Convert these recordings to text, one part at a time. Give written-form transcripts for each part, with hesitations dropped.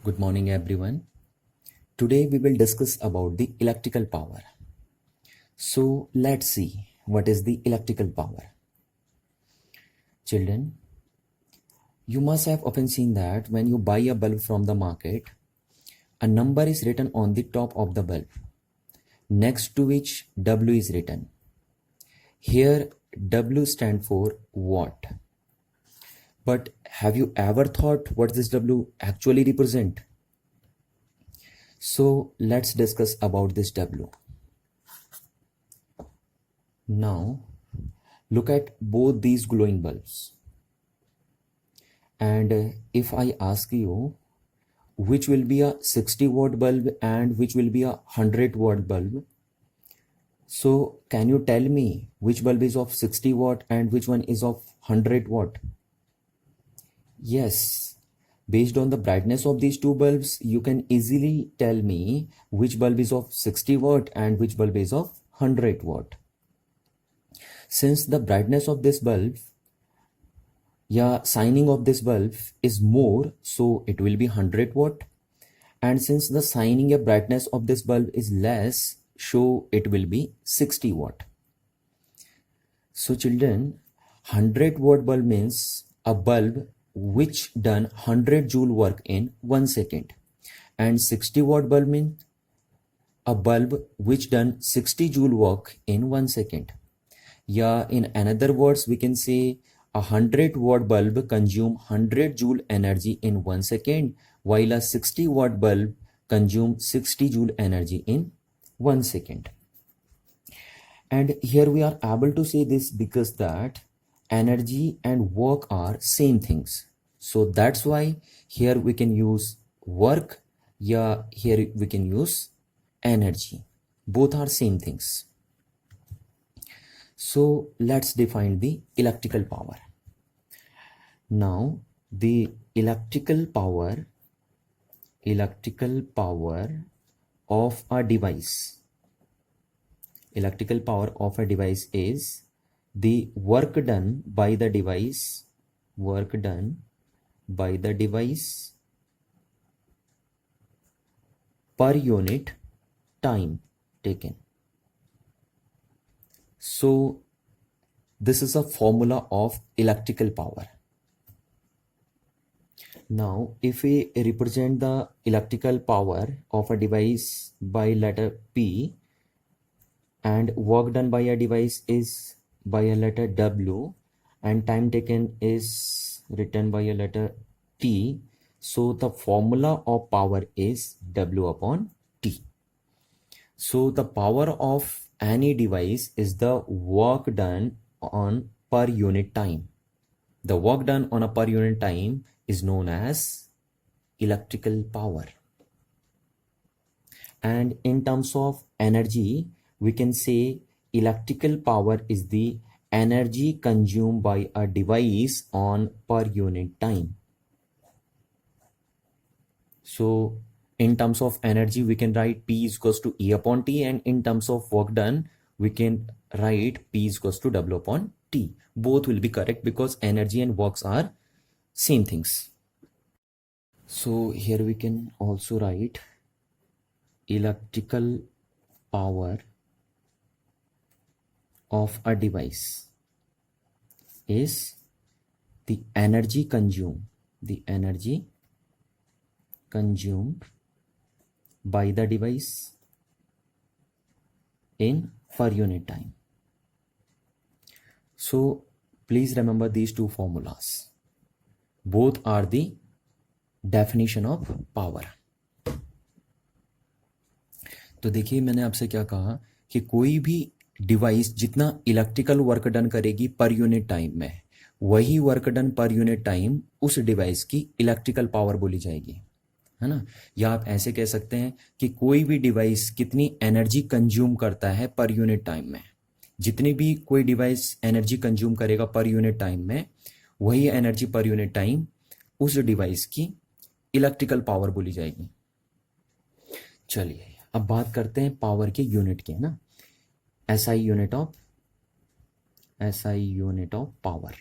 Good morning everyone. Today we will discuss about the electrical power. So let's see what is the electrical power. Children, you must have often seen that when you buy a bulb from the market, a number is written on the top of the bulb, next to which W is written. Here W stands for watt. But have you ever thought what this W actually represent? So let's discuss about this W. Now look at both these glowing bulbs. And if I ask you which will be a 60 watt bulb and which will be a 100 watt bulb, so can you tell me which bulb is of 60 watt and which one is of 100 watt? Yes, based on the brightness of these two bulbs, you can easily tell me which bulb is of 60 watt and which bulb is of 100 watt. Since the brightness of this bulb, signing of this bulb is more, so it will be 100 watt. And since the signing a brightness of this bulb is less, so it will be 60 watt. So children, 100 watt bulb means a bulb which done 100 joule work in 1 second. And 60 watt bulb means a bulb which done 60 joule work in 1 second. In another words, we can say a 100 watt bulb consume 100 joule energy in 1 second, while a 60 watt bulb consume 60 joule energy in 1 second. And here we are able to say this because that energy and work are same things. So that's why here we can use work, here we can use energy. Both are same things. So let's define the electrical power. Now the electrical power of a device. Electrical power of a device is the work done by the device per unit time taken. So this is a formula of electrical power. Now if we represent the electrical power of a device by letter P and work done by a device is by a letter W and time taken is written by a letter T, so the formula of power is W upon T. So the power of any device is the work done on per unit time. The work done on a per unit time is known as electrical power. And in terms of energy, we can say electrical power is the energy consumed by a device on per unit time. So in terms of energy, we can write P is equals to E upon T, and in terms of work done, we can write P is equals to W upon T. Both will be correct because energy and works are same things. So here we can also write electrical power of a device is the energy consumed by the device in per unit time. So please remember these two formulas. Both are the definition of power. तो देखिए मैंने आपसे क्या कहा कि कोई भी device जितना इलेक्ट्रिकल वर्क डन करेगी पर यूनिट टाइम में, वही वर्क डन पर यूनिट टाइम उस डिवाइस की इलेक्ट्रिकल पावर बोली जाएगी, है ना। या आप ऐसे कह सकते हैं कि कोई भी डिवाइस कितनी एनर्जी कंज्यूम करता है पर यूनिट टाइम में, जितनी भी कोई डिवाइस एनर्जी कंज्यूम करेगा पर यूनिट टाइम में, वही एनर्जी पर यूनिट टाइम उस डिवाइस की इलेक्ट्रिकल पावर बोली जाएगी। चलिए अब बात करते हैं पावर के यूनिट के, ना। SI यूनिट ऑफ पावर,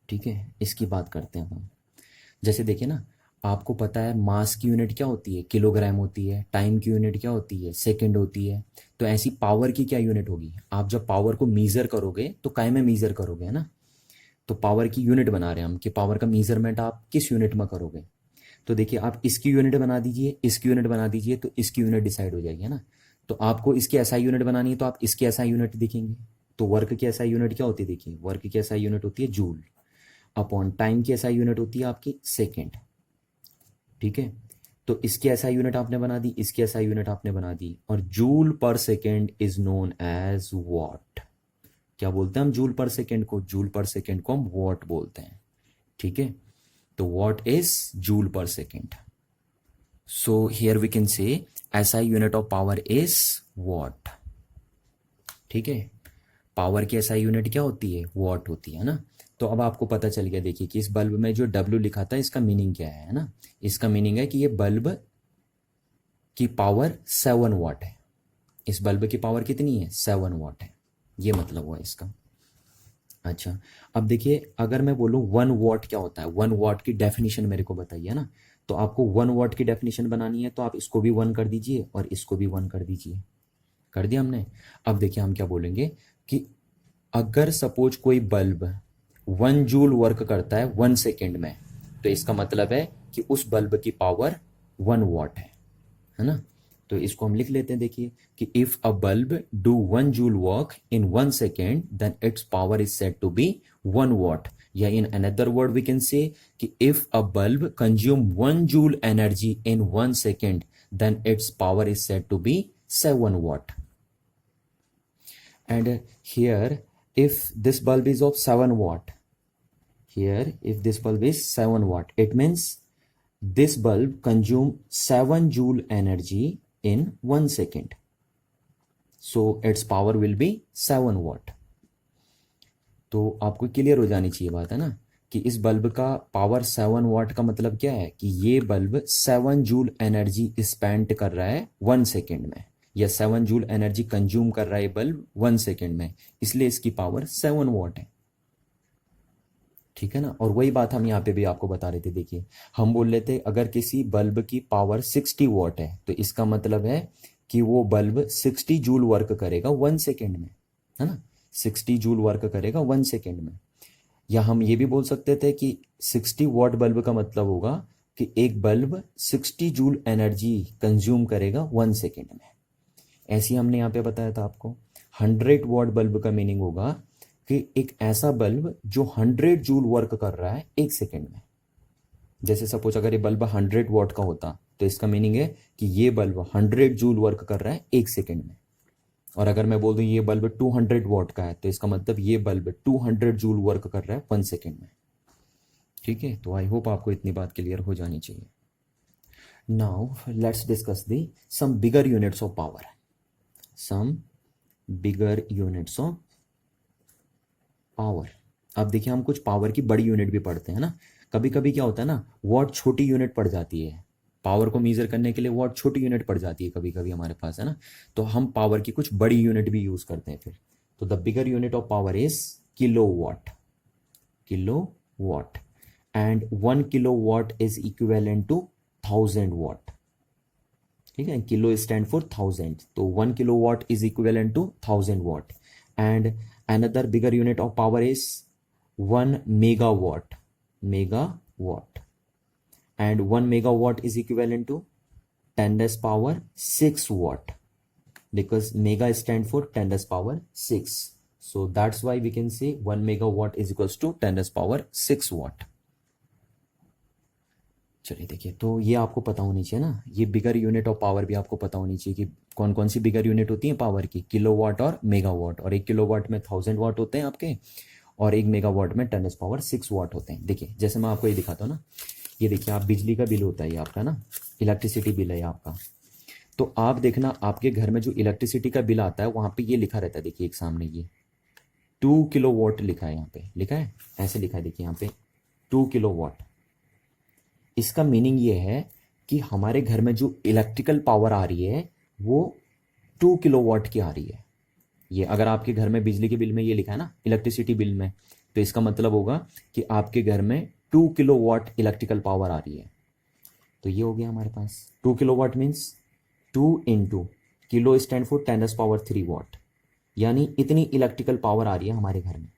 ठीक है, इसकी बात करते हैं हम। जैसे देखिए ना, आपको पता है मास की यूनिट क्या होती है, किलोग्राम होती है, टाइम की यूनिट क्या होती है, सेकंड होती है। तो ऐसी पावर की क्या यूनिट होगी, आप जब पावर को मीज़र करोगे तो काय में मीज़र करोगे, है ना। तो पावर की यूनिट बना रहे हैं हम कि पावर का मीज़रमेंट आप किस यूनिट में करोगे। तो देखिए आप इसकी यूनिट बना दीजिए, इसकी यूनिट बना दीजिए, तो इसकी यूनिट डिसाइड हो जाएगी, है ना। तो आपको इसकी एसआई यूनिट बनानी है तो आप इसकी एसआई यूनिट देखेंगे। तो वर्क की एसआई यूनिट क्या होती है, देखिए वर्क की एसआई यूनिट होती है जूल, अपॉन टाइम की एसआई यूनिट होती है आपकी सेकेंड। ठीक है, तो इसकी एसआई यूनिट आपने बना दी, इसकी एसआई यूनिट आपने बना दी, और joule per second is known as watt. क्या बोलते हैं हम जूल पर सेकेंड को, जूल पर सेकेंड को हम वॉट बोलते हैं। ठीक है, तो watt is joule per second. So here we can say SI unit of power is watt. ठीक है, पावर की एसआई यूनिट क्या होती है, वॉट होती है ना। तो अब आपको पता चल गया, देखिए कि इस बल्ब में जो W लिखा था इसका मीनिंग क्या है ना। इसका मीनिंग है कि ये बल्ब की पावर 7 वाट है। इस बल्ब की पावर कितनी है, 7 वाट है, ये मतलब हुआ इसका। अच्छा, अब देखिए अगर मैं बोलूँ 1 वाट क्या होता है, 1 वाट की डेफिनेशन मेरे को बताइए ना। तो आपको 1 वाट की डेफिनेशन बनानी है तो आप इसको भी 1 कर दीजिए और इसको भी 1 कर दीजिए। कर दिया हमने। अब देखिए हम क्या बोलेंगे कि अगर सपोज कोई बल्ब 1 जूल वर्क करता है 1 सेकेंड में, तो इसका मतलब है कि उस बल्ब की पावर 1 वाट है ना। तो इसको हम लिख लेते हैं, देखिए कि if a bulb do 1 joule work in 1 second then it's power is said to be 1 watt. या in another word we can say कि if a bulb consume 1 joule energy in 1 second then it's power is said to be 7 watt. And here if this bulb is of 7 watt, here if this bulb is 7 watt, it means this bulb consume 7 joule energy in 1 second, so its power will be 7 watt. तो आपको clear हो जानी चाहिए बात, है ना, कि इस बल्ब का पावर 7 वाट का मतलब क्या है कि ये बल्ब 7 जूल एनर्जी स्पेंड कर रहा है 1 सेकेंड में, या 7 जूल एनर्जी कंज्यूम कर रहा है बल्ब 1 सेकेंड में, इसलिए इसकी पावर 7 वाट है। ठीक है ना। और वही बात हम यहाँ पे भी आपको बता रहे थे, देखिए हम बोल रहे थे अगर किसी बल्ब की पावर 60 वाट है तो इसका मतलब है कि वो बल्ब 60 जूल वर्क करेगा 1 सेकेंड में, है ना। 60 जूल वर्क करेगा 1 सेकेंड में। या हम ये भी बोल सकते थे कि 60 वाट बल्ब का मतलब होगा कि एक बल्ब 60 जूल एनर्जी कंज्यूम करेगा 1 सेकेंड में। ऐसी हमने यहाँ पे बताया था आपको। 100 वाट बल्ब का मीनिंग होगा कि एक ऐसा बल्ब जो 100 जूल वर्क कर रहा है 1 सेकेंड में। जैसे सपोज अगर ये बल्ब 100 वाट का होता तो इसका मीनिंग है कि ये बल्ब 100 जूल वर्क कर रहा है 1 सेकेंड में। और अगर मैं बोल दूं ये बल्ब 200 वाट का है तो इसका मतलब ये बल्ब 200 जूल वर्क कर रहा है 1 सेकेंड में। ठीक है, तो आई होप आपको इतनी बात क्लियर हो जानी चाहिए। Now let's discuss the some bigger units of power, some bigger units of power. अब देखिए हम कुछ पावर की बड़ी यूनिट भी पढ़ते हैं ना। कभी कभी क्या होता है ना, वॉट छोटी यूनिट पड़ जाती है, पावर को मेजर करने के लिए वॉट छोटी यूनिट पड़ जाती है कभी कभी हमारे पास, है ना। तो हम पावर की कुछ बड़ी यूनिट भी यूज करते हैं फिर। तो the bigger unit of power is kilo watt, kilo watt. And 1 kilo watt is equivalent to 1000 watt. ठीक है, किलो स्टैंड फॉर 1000, तो 1 kilo watt is equivalent to 1000 watt. And another bigger unit of power is 1 megawatt, megawatt. And 1 megawatt is equivalent to 10 raised power 6 watt, because mega stand for 10 raised power 6. So that's why we can say 1 megawatt is equals to 10 raised power 6 watt. चलिए देखिए, तो ये आपको पता होनी चाहिए ना, ये बिगर यूनिट ऑफ पावर भी आपको पता होनी चाहिए कि कौन कौन सी बिगर यूनिट होती है पावर की, किलोवाट और मेगावाट। और 1 किलोवाट में 1000 वाट होते हैं आपके, और 1 मेगावाट में 10 पावर 6 वाट होते हैं। देखिए जैसे मैं आपको ये दिखाता हूँ ना, ये देखिए आप बिजली का बिल होता है ये आपका ना, इलेक्ट्रिसिटी बिल है आपका। तो आप देखना आपके घर में जो इलेक्ट्रिसिटी का बिल आता है वहाँ पे ये लिखा रहता है, देखिए एक सामने ये 2 किलो वाट लिखा है, यहाँ पे लिखा है, ऐसे लिखा है, देखिए यहाँ पे 2 किलो वाट। इसका मीनिंग ये है कि हमारे घर में जो इलेक्ट्रिकल पावर आ रही है वो 2 किलोवाट की आ रही है। ये अगर आपके घर में बिजली के बिल में ये लिखा है ना इलेक्ट्रिसिटी बिल में, तो इसका मतलब होगा कि आपके घर में 2 किलोवाट इलेक्ट्रिकल पावर आ रही है। तो ये हो गया हमारे पास 2 kilowatt means 2 × kilo stand for 10⁻³ वाट, यानी इतनी इलेक्ट्रिकल पावर आ रही है हमारे घर में।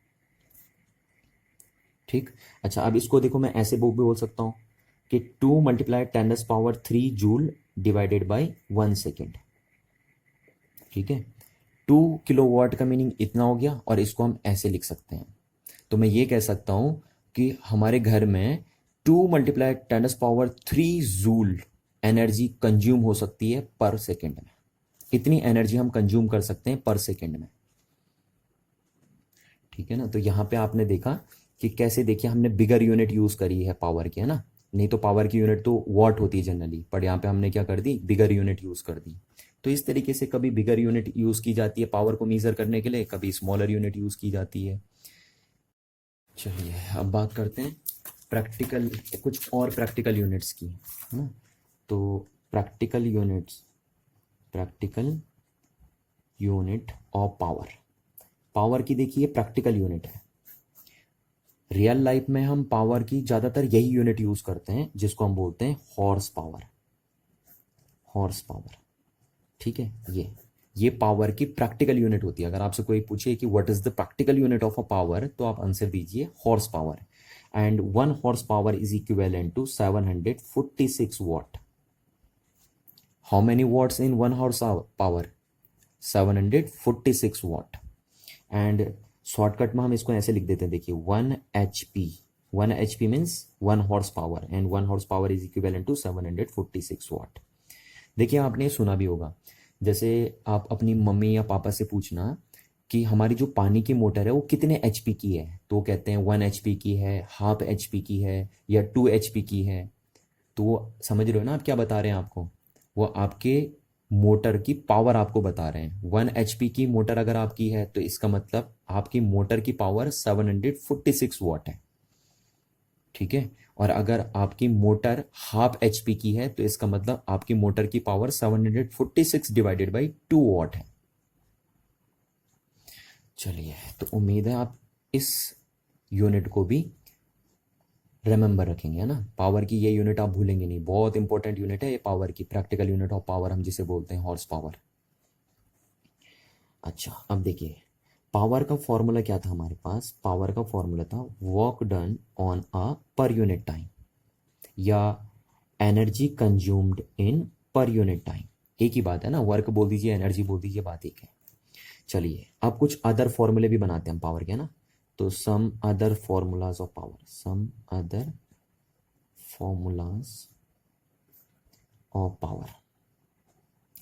ठीक। अच्छा, अब इसको देखो, मैं ऐसे भी बोल सकता हूँ कि 2 × 10⁻³ जूल डिवाइडेड बाई 1 सेकेंड। ठीक है, 2 किलोवाट का मीनिंग इतना हो गया, और इसको हम ऐसे लिख सकते हैं। तो मैं ये कह सकता हूं कि हमारे घर में 2 × 10⁻³ जूल एनर्जी कंज्यूम हो सकती है पर सेकेंड में। इतनी एनर्जी हम कंज्यूम कर सकते हैं पर सेकेंड में। ठीक है ना। तो यहां पे आपने देखा कि कैसे, देखिए हमने बिगर यूनिट यूज करी है पावर की, है ना। नहीं तो पावर की यूनिट तो वॉट होती है जनरली, पर यहाँ पे हमने क्या कर दी, बिगर यूनिट यूज कर दी। तो इस तरीके से कभी बिगर यूनिट यूज की जाती है पावर को मेजर करने के लिए, कभी स्मॉलर यूनिट यूज की जाती है। चलिए अब बात करते हैं प्रैक्टिकल, कुछ और प्रैक्टिकल यूनिट्स की, है ना। तो practical unit of power, power की देखिए प्रैक्टिकल यूनिट है। रियल लाइफ में हम पावर की ज़्यादातर यही यूनिट यूज़ करते हैं, जिसको हम बोलते हैं हॉर्स पावर। ठीक है, ये पावर की प्रैक्टिकल यूनिट होती है। अगर आपसे कोई पूछे कि what is the practical unit of a power, तो आप आंसर दीजिए horse power. And 1 horse power is equivalent to 746 watt. How many watts in 1 horse power? 746 watt. And shortcut में हम इसको ऐसे लिख देते हैं, देखिए 1 HP। 1 HP means 1 horse power, and 1 horse power is equivalent to 746 watt. देखिए आपने सुना भी होगा, जैसे आप अपनी मम्मी या पापा से पूछना कि हमारी जो पानी की मोटर है वो कितने HP की है, तो वो कहते हैं 1 HP की है, हाफ HP की है, या 2 HP की है। तो वो समझ रहे हो ना आप क्या बता रहे हैं आपको, वो आपके मोटर की पावर आपको बता रहे हैं। 1 HP की मोटर अगर आपकी है तो इसका मतलब आपकी मोटर की पावर 746 वाट है। ठीक है, और अगर आपकी मोटर हाफ HP की है तो इसका मतलब आपकी मोटर की पावर 746 डिवाइडेड बाई 2 वाट है। चलिए, तो उम्मीद है आप इस यूनिट को भी रिमेंबर रखेंगे, है ना। पावर की ये यूनिट आप भूलेंगे नहीं, बहुत इंपॉर्टेंट यूनिट है ये पावर की, प्रैक्टिकल यूनिट ऑफ पावर हम जिसे बोलते हैं हॉर्स पावर। अच्छा, अब देखिए पावर का फॉर्मूला क्या था हमारे पास, पावर का फॉर्मूला था work done on a per unit time, या energy consumed in per unit time. एक ही बात है ना, वर्क बोल दीजिए, एनर्जी बोल दीजिए, बात एक है। चलिए अब कुछ अदर फॉर्मूले भी बनाते हैं हम पावर के, ना। तो some other formulas of power, some other formulas of power,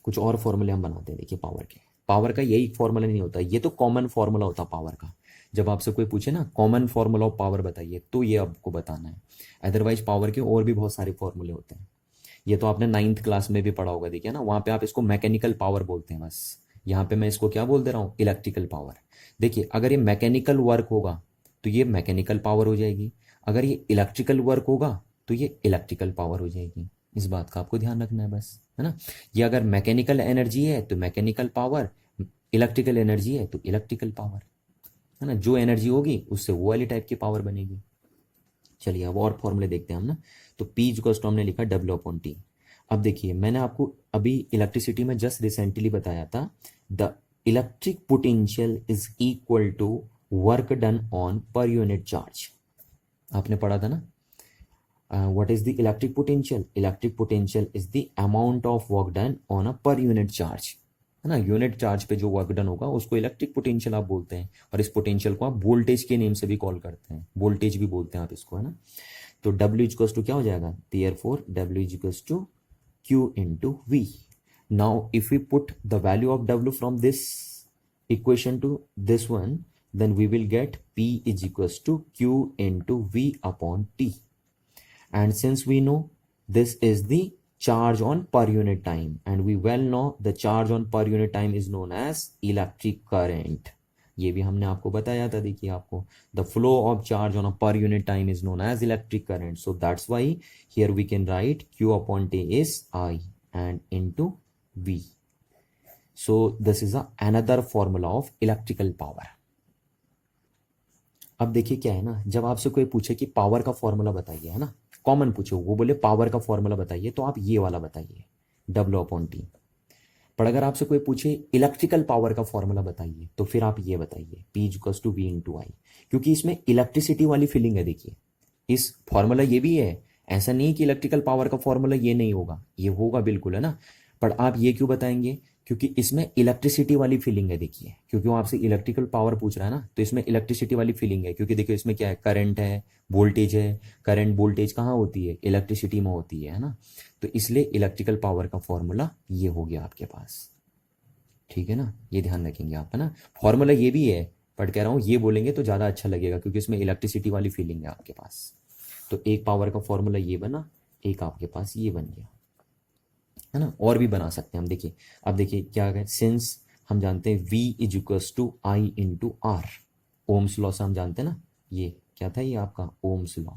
कुछ और फॉर्मूले हम बनाते हैं। देखिए पावर के, पावर का यही फॉर्मूला नहीं होता, ये तो कॉमन फॉर्मूला होता है पावर का। जब आपसे कोई पूछे ना कॉमन फॉर्मूला ऑफ पावर बताइए, तो ये आपको बताना है। अदरवाइज पावर के और भी बहुत सारे फॉर्मूले होते हैं। ये तो आपने 9th क्लास में भी पढ़ा होगा, देखिए ना, वहां पे आप इसको मैकेनिकल पावर बोलते हैं बस। यहाँ पे मैं इसको क्या बोल दे रहा हूँ, इलेक्ट्रिकल पावर। देखिए अगर ये मैकेनिकल वर्क होगा तो ये मैकेनिकल पावर हो जाएगी, अगर ये इलेक्ट्रिकल वर्क होगा तो ये इलेक्ट्रिकल पावर हो जाएगी। इस बात का आपको ध्यान रखना है बस, है ना। ये अगर मैकेनिकल एनर्जी है तो मैकेनिकल पावर, इलेक्ट्रिकल एनर्जी है तो इलेक्ट्रिकल पावर, है ना। जो एनर्जी होगी उससे वो वाली टाइप की पावर बनेगी। चलिए अब और फॉर्मूले देखते हैं हम, ना। तो P इक्वल्स टू हमने लिखा W/T। अब देखिए मैंने आपको अभी इलेक्ट्रिसिटी में जस्ट रिसेंटली बताया था, the electric potential is equal to work done on per unit charge. आपने पढ़ा था ना, what is the electric potential? Electric potential is the amount of work done on a per unit charge, है ना। Unit charge पे जो work done होगा उसको इलेक्ट्रिक पोटेंशियल आप बोलते हैं, और इस पोटेंशियल को आप वोल्टेज के नेम से भी कॉल करते हैं, वोल्टेज भी बोलते हैं आप इसको, है ना। तो W इक्वल्स टू क्या हो जाएगा, therefore W equals to Q into V। Now if we put the value of W from this equation to this one, then we will get P is equals to Q into V upon T, and since we know this is the charge on per unit time, and we well know the charge on per unit time is known as electric current, ये भी हमने आपको बताया था। देखिए आपको the flow of charge on a per unit time is known as electric current, so that's why here we can write Q upon T is I and into V। so this is another formula of electrical power। अब देखिए क्या है ना, जब आपसे कोई पूछे कि पावर का फॉर्मूला बताइए, है ना, कॉमन पूछे, वो बोले पावर का फॉर्मूला बताइए, तो आप ये वाला बताइए, W/T। पर अगर आपसे कोई पूछे इलेक्ट्रिकल पावर का फॉर्मूला बताइए, तो फिर आप ये बताइए P=V/I, क्योंकि इसमें इलेक्ट्रिसिटी वाली फीलिंग है। देखिए इस फॉर्मूला ये भी है, ऐसा नहीं कि इलेक्ट्रिकल पावर का फॉर्मूला ये नहीं होगा, ये होगा बिल्कुल, है ना। पर आप ये क्यों बताएंगे, क्योंकि इसमें इलेक्ट्रिसिटी वाली फीलिंग है। देखिए क्योंकि वो आपसे इलेक्ट्रिकल पावर पूछ रहा है ना, तो इसमें इलेक्ट्रिसिटी वाली फीलिंग है, क्योंकि देखिए इसमें क्या है, करंट है, वोल्टेज है। करंट वोल्टेज कहाँ होती है, इलेक्ट्रिसिटी में होती है ना। तो इसलिए इलेक्ट्रिकल पावर का फॉर्मूला ये हो गया आपके पास, ठीक है ना, ये ध्यान रखेंगे आप, है ना। फॉर्मूला ये भी है, बट कह रहा हूँ ये बोलेंगे तो ज़्यादा अच्छा लगेगा, क्योंकि इसमें इलेक्ट्रिसिटी वाली फीलिंग है आपके पास। तो एक पावर का फॉर्मूला ये बना, एक आपके पास ये बन गया, है ना। और भी बना सकते हैं हम। देखिए अब देखिए क्या है, सिंस हम जानते हैं V=I/R, ओम्स लॉ से हम जानते हैं ना, ये क्या था, ये आपका ओम्स लॉ।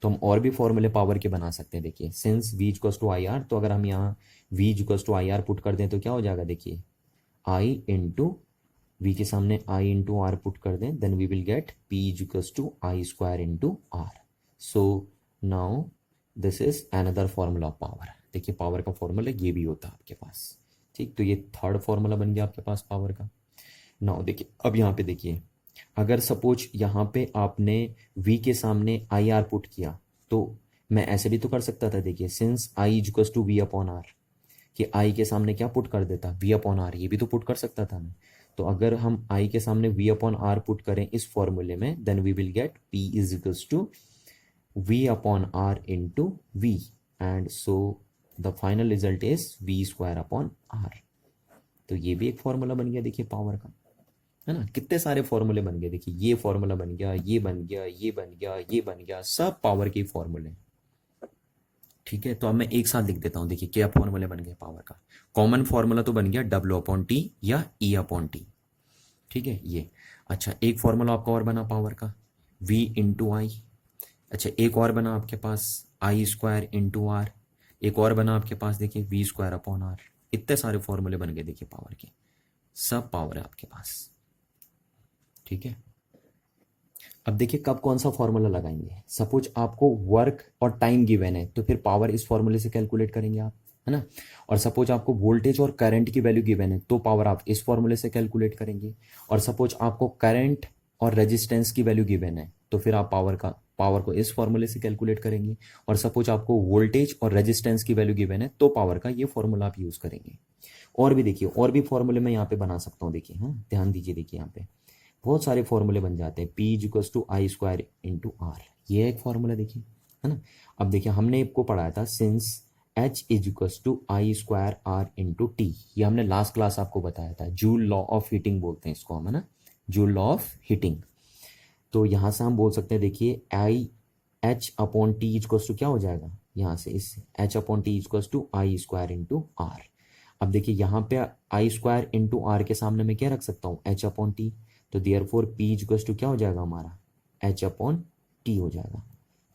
तो हम और भी फॉर्मूले पावर के बना सकते हैं। देखिए सिंस V=IR, तो अगर हम यहाँ V=IR पुट कर दें तो क्या हो जाएगा, देखिए V के सामने I/R पुट कर दें, then we will get P=I²/R। So now this is another formula of power. देखिए पावर का फॉर्मूला ये भी होता है आपके पास, ठीक। तो ये थर्ड फॉर्मूला बन गया आपके पास पावर का। नाउ देखिए अब यहाँ पे देखिए, अगर सपोज यहाँ पे आपने V के सामने IR पुट किया, तो मैं ऐसे भी तो कर सकता था। देखिए सिंस I=V/R, कि I के सामने क्या पुट कर देता, V/R, ये भी तो पुट कर सकता था मैं। तो अगर हम I के सामने V/R पुट करें इस फॉर्मूले में, then we will get P=V/R/V, and so the final result is V²/R। तो ये भी एक फॉर्मूला बन गया देखिए पावर का, है ना। कितने सारे फॉर्मूले बन गए, देखिए ये फॉर्मूला बन गया, ये बन गया, ये बन गया, ये बन गया, सब पावर के फॉर्मूले, ठीक है। तो अब मैं एक साथ लिख देता हूँ। देखिए क्या फॉर्मूले बन गए पावर का। कॉमन फॉर्मूला तो बन गया W/T या E/T, ठीक है ये। अच्छा एक फॉर्मूला आपका और बना पावर का, V/I। अच्छा एक और बना आपके पास I²/R। एक और बना आपके पास देखिए V²/R। इतने सारे फॉर्मूले बन गए देखिए पावर के, सब पावर है आपके पास, ठीक है। अब देखिए कब कौन सा फॉर्मूला लगाएंगे। सपोज आपको वर्क और टाइम गिवन है, तो फिर पावर इस फॉर्मूले से कैलकुलेट करेंगे आप, है ना। और सपोज आपको वोल्टेज और करंट की वैल्यू गिवन है, तो पावर आप इस फॉर्मूले से कैलकुलेट करेंगे। और सपोज आपको करंट और रेजिस्टेंस की वैल्यू गिवन है, तो फिर आप पावर को इस फॉर्मूले से कैलकुलेट करेंगे। और सपोज आपको वोल्टेज और रेजिस्टेंस की वैल्यू गिवन है, तो पावर का ये फॉर्मूला आप यूज करेंगे। और भी देखिए, और भी फॉर्मूले मैं यहाँ पे बना सकता हूँ। देखिए हाँ ध्यान दीजिए, देखिए यहाँ पे बहुत सारे फॉर्मूले बन जाते हैं। P=I²/R, ये एक फॉर्मूला देखिए, है ना। अब देखिए हमने आपको पढ़ाया था सिंस H=I²R/T, ये हमने लास्ट क्लास आपको बताया था। जूल लॉ ऑफ हीटिंग बोलते हैं इसको हम, है ना, जूल लॉ ऑफ हीटिंग। तो यहाँ से हम बोल सकते हैं, देखिए H/T क्या हो जाएगा, यहाँ से इस H/T=I²/R। अब देखिए यहाँ पे I²/R के सामने मैं क्या रख सकता हूँ, H/T। तो देयरफॉर P क्या हो जाएगा हमारा, H/T हो जाएगा।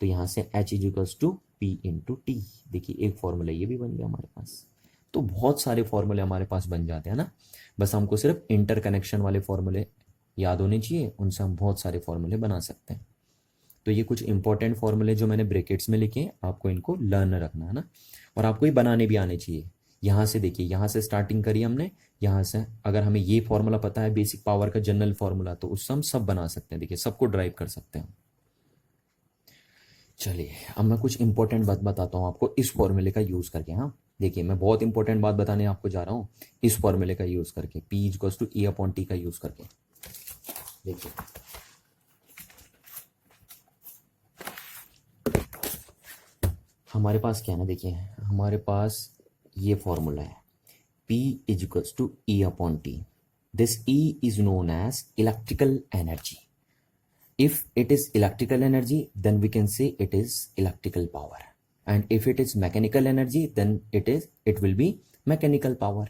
तो यहाँ से H=P/T। देखिए एक फॉर्मूला ये भी बन गया हमारे पास। तो बहुत सारे फॉर्मूले हमारे पास बन जाते हैं ना, बस हमको सिर्फ इंटरकनेक्शन वाले फॉर्मूले याद होने चाहिए, उनसे हम बहुत सारे फॉर्मूले बना सकते हैं। तो ये कुछ इंपॉर्टेंट फॉर्मूले जो मैंने ब्रैकेट्स में लिखे हैं, आपको इनको लर्न रखना है ना, और आपको ये बनाने भी आने चाहिए। यहाँ से देखिए, यहाँ से स्टार्टिंग करी हमने, यहाँ से अगर हमें ये फॉर्मूला पता है बेसिक पावर का जनरल फॉर्मूला, तो उससे हम सब बना सकते हैं। देखिए सबको ड्राइव कर सकते हैं। चलिए अब मैं कुछ इंपॉर्टेंट बात बताता हूँ आपको इस फॉर्मूले का यूज करके। हाँ देखिए मैं बहुत इंपॉर्टेंट बात बताने आपको जा रहा हूँ इस फॉर्मूले का यूज करके, P=E/T का यूज करके। देखिए हमारे पास क्या है ना, देखिए हमारे पास ये फॉर्मूला है P=E/T। This E is known as electrical energy. If it is electrical energy, then we can say it is electrical power. And if it is mechanical energy, then it will be mechanical power.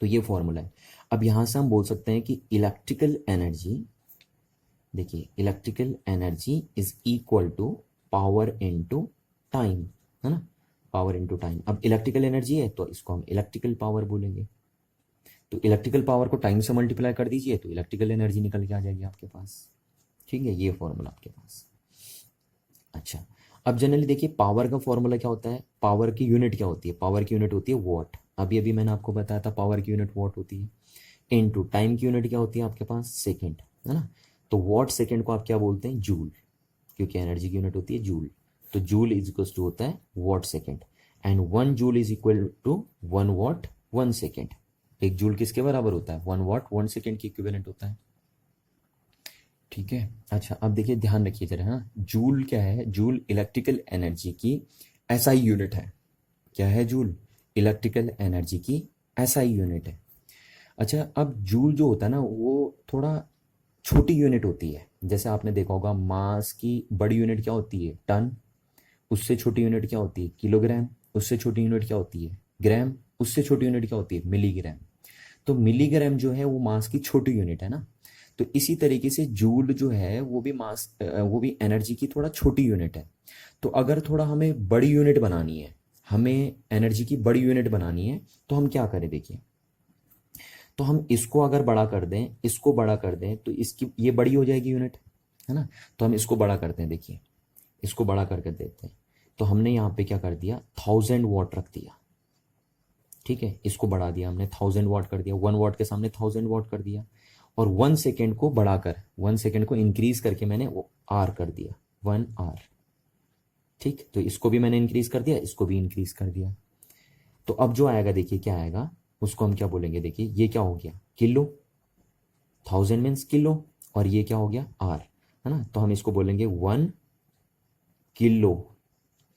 तो ये formula है। अब यहाँ से हम बोल सकते हैं कि इलेक्ट्रिकल एनर्जी, देखिए electrical energy is equal to power into time, है ना, पावर इनटू टाइम। अब इलेक्ट्रिकल एनर्जी है तो इसको हम इलेक्ट्रिकल पावर बोलेंगे। तो इलेक्ट्रिकल पावर को टाइम से मल्टीप्लाई कर दीजिए, तो इलेक्ट्रिकल एनर्जी निकल के आ जाएगी आपके पास, ठीक है। ये फॉर्मूला आपके पास। अच्छा अब जनरली देखिए पावर का फॉर्मूला क्या होता है, पावर की यूनिट क्या होती है, पावर की यूनिट होती है वॉट। अभी अभी मैंने आपको बताया था पावर की यूनिट वॉट होती है। इनटू टाइम की यूनिट क्या होती है आपके पास, सेकंड, है ना। तो वॉट सेकंड को आप क्या बोलते हैं, जूल, क्योंकि एनर्जी की यूनिट होती है जूल। तो जूल इज इक्वल टू होता है watt second, and 1 joule is equal to 1 watt 1 second. 1 joule किसके बराबर होता है, 1 वॉट 1 सेकंड की इक्विवेलेंट होता है। ठीक है। अच्छा अब देखिए ध्यान रखिए जरा, हाँ, जूल क्या है, जूल इलेक्ट्रिकल एनर्जी की एसआई यूनिट है। क्या है जूल, इलेक्ट्रिकल एनर्जी की एसआई यूनिट है। अच्छा अब जूल जो होता है ना वो थोड़ा छोटी यूनिट होती है। जैसे आपने देखा होगा मास की बड़ी यूनिट क्या होती है, टन। उससे छोटी यूनिट क्या होती है, किलोग्राम। उससे छोटी यूनिट क्या होती है, ग्राम। उससे छोटी यूनिट क्या होती है, मिलीग्राम। तो मिलीग्राम जो है वो मास की छोटी यूनिट है ना। तो इसी तरीके से जूल जो है वो भी मास, वो भी एनर्जी की थोड़ा छोटी यूनिट है। तो अगर थोड़ा हमें बड़ी यूनिट बनानी है, हमें एनर्जी की बड़ी यूनिट बनानी है, तो हम क्या करें देखिए। तो हम इसको अगर बड़ा कर दें, इसको बड़ा कर दें, तो इसकी ये बड़ी हो जाएगी यूनिट, है ना। तो हम इसको बड़ा करते हैं, देखिए इसको बड़ा करके देते हैं। तो हमने यहाँ पे क्या कर दिया, 1000 वॉट रख दिया। ठीक है, इसको बढ़ा दिया हमने, 1000 वॉट कर दिया, 1 वॉट के सामने 1000 वॉट कर दिया। और 1 सेकेंड को बढ़ाकर, 1 सेकेंड को इंक्रीज करके मैंने आर कर दिया, 1 आर। ठीक, तो इसको भी मैंने इंक्रीज कर दिया, इसको भी इंक्रीज कर दिया। तो अब जो आएगा देखिए क्या आएगा, उसको हम क्या बोलेंगे, देखिए ये क्या हो गया, किलो। 1000 मीन्स किलो, और ये क्या हो गया, आर, है ना। तो हम इसको बोलेंगे 1 किलो।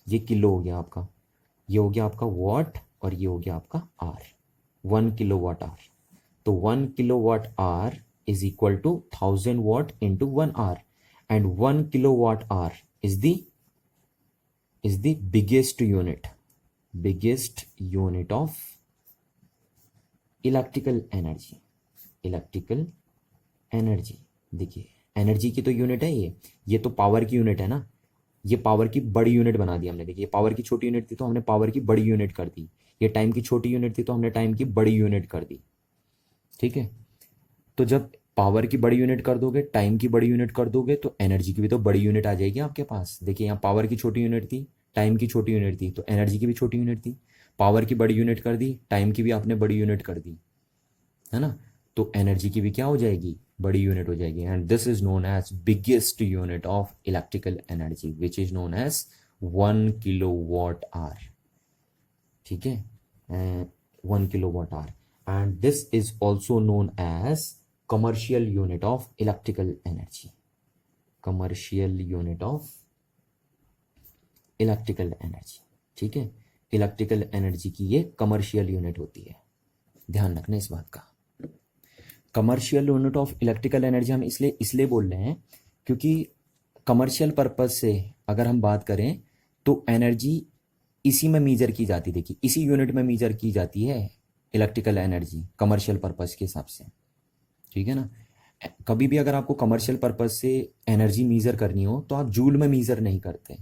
ये किलो हो गया आपका, ये हो गया आपका वॉट, और ये हो गया आपका आर, 1 किलो वाट आर। तो 1 kilo watt hour is equal to 1000 watt into 1 hour, and 1 kilo watt hour is the biggest unit, biggest unit of electrical energy. Electrical energy, देखिए एनर्जी की तो यूनिट है ये तो पावर की unit है ना। ये पावर की बड़ी यूनिट बना दी हमने, देखिए पावर की छोटी यूनिट थी तो हमने पावर की बड़ी यूनिट कर दी। ये टाइम की छोटी यूनिट थी तो हमने टाइम की बड़ी यूनिट कर दी। ठीक है, तो जब पावर की बड़ी यूनिट कर दोगे, टाइम की बड़ी यूनिट कर दोगे, तो एनर्जी की भी तो बड़ी यूनिट आ जाएगी आपके पास। देखिए यहाँ पावर की छोटी यूनिट थी, टाइम की छोटी यूनिट थी, तो एनर्जी की भी छोटी यूनिट थी। पावर की बड़ी यूनिट कर दी, टाइम की भी आपने बड़ी यूनिट कर दी, है ना। तो एनर्जी की भी क्या हो जाएगी, बड़ी यूनिट हो जाएगी। And this is known as biggest unit of electrical energy which is known as 1 kilo watt hour. ठीक है, 1 kilo watt hour, and this is also known as commercial unit of electrical energy. Commercial unit of electrical energy. ठीक है, electrical energy की ये commercial unit होती है, ध्यान रखना इस बात का। Commercial unit of electrical energy हम इसलिए बोल रहे हैं क्योंकि कमर्शियल पर्पज से अगर हम बात करें तो एनर्जी इसी में मीजर की जाती है, देखिए इसी यूनिट में मीजर की जाती है इलेक्ट्रिकल एनर्जी कमर्शियल पर्पज के हिसाब से। ठीक है ना, कभी भी अगर आपको कमर्शियल पर्पज से एनर्जी मीजर करनी हो तो आप जूल में मीजर नहीं करते।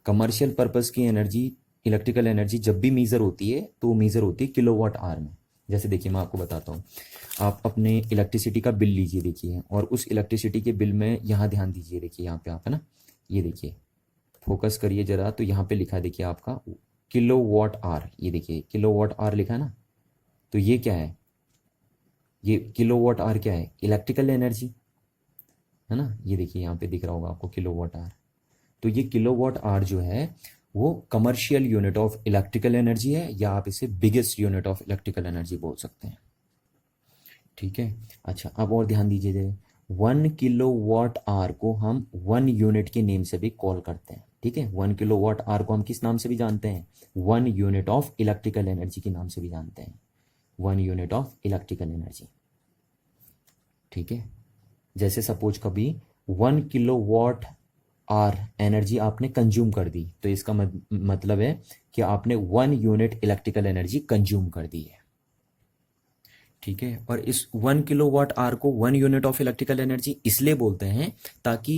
कमर्शियल पर्पज की एनर्जी, इलेक्ट्रिकल एनर्जी जब भी मीजर होती है तो वो मीजर होती है किलोवाट आवर में। जैसे देखिए मैं आपको बताता हूँ, आप अपने इलेक्ट्रिसिटी का बिल लीजिए देखिए, और उस इलेक्ट्रिसिटी के बिल में यहाँ ध्यान दीजिए, देखिए यहाँ पे आप, है ना, ये देखिए फोकस करिए जरा, तो यहाँ पे लिखा है देखिए आपका किलोवाट आवर, ये देखिए किलोवाट आवर लिखा है ना। तो ये क्या है, ये किलोवाट आवर क्या है, इलेक्ट्रिकल एनर्जी, है ना। ये देखिए यहाँ पे दिख रहा होगा आपको किलोवाट आवर। तो ये किलोवाट आवर जो है वो commercial unit of electrical energy है, या आप इसे biggest unit of electrical energy बोल सकते हैं। ठीक है, अच्छा अब और ध्यान दीजिए, 1 किलोवाट आवर को हम 1 यूनिट के नेम से भी कॉल करते हैं। ठीक है, 1 किलोवाट आवर को हम किस नाम से भी जानते हैं, 1 यूनिट ऑफ इलेक्ट्रिकल एनर्जी के नाम से भी जानते हैं, 1 यूनिट ऑफ इलेक्ट्रिकल एनर्जी। ठीक है, जैसे सपोज कभी 1 किलोवाट आवर एनर्जी आपने कंज्यूम कर दी, तो इसका मतलब है कि आपने 1 यूनिट इलेक्ट्रिकल एनर्जी कंज्यूम कर दी है। ठीक है, और इस 1 किलोवाट आवर को 1 यूनिट ऑफ इलेक्ट्रिकल एनर्जी इसलिए बोलते हैं ताकि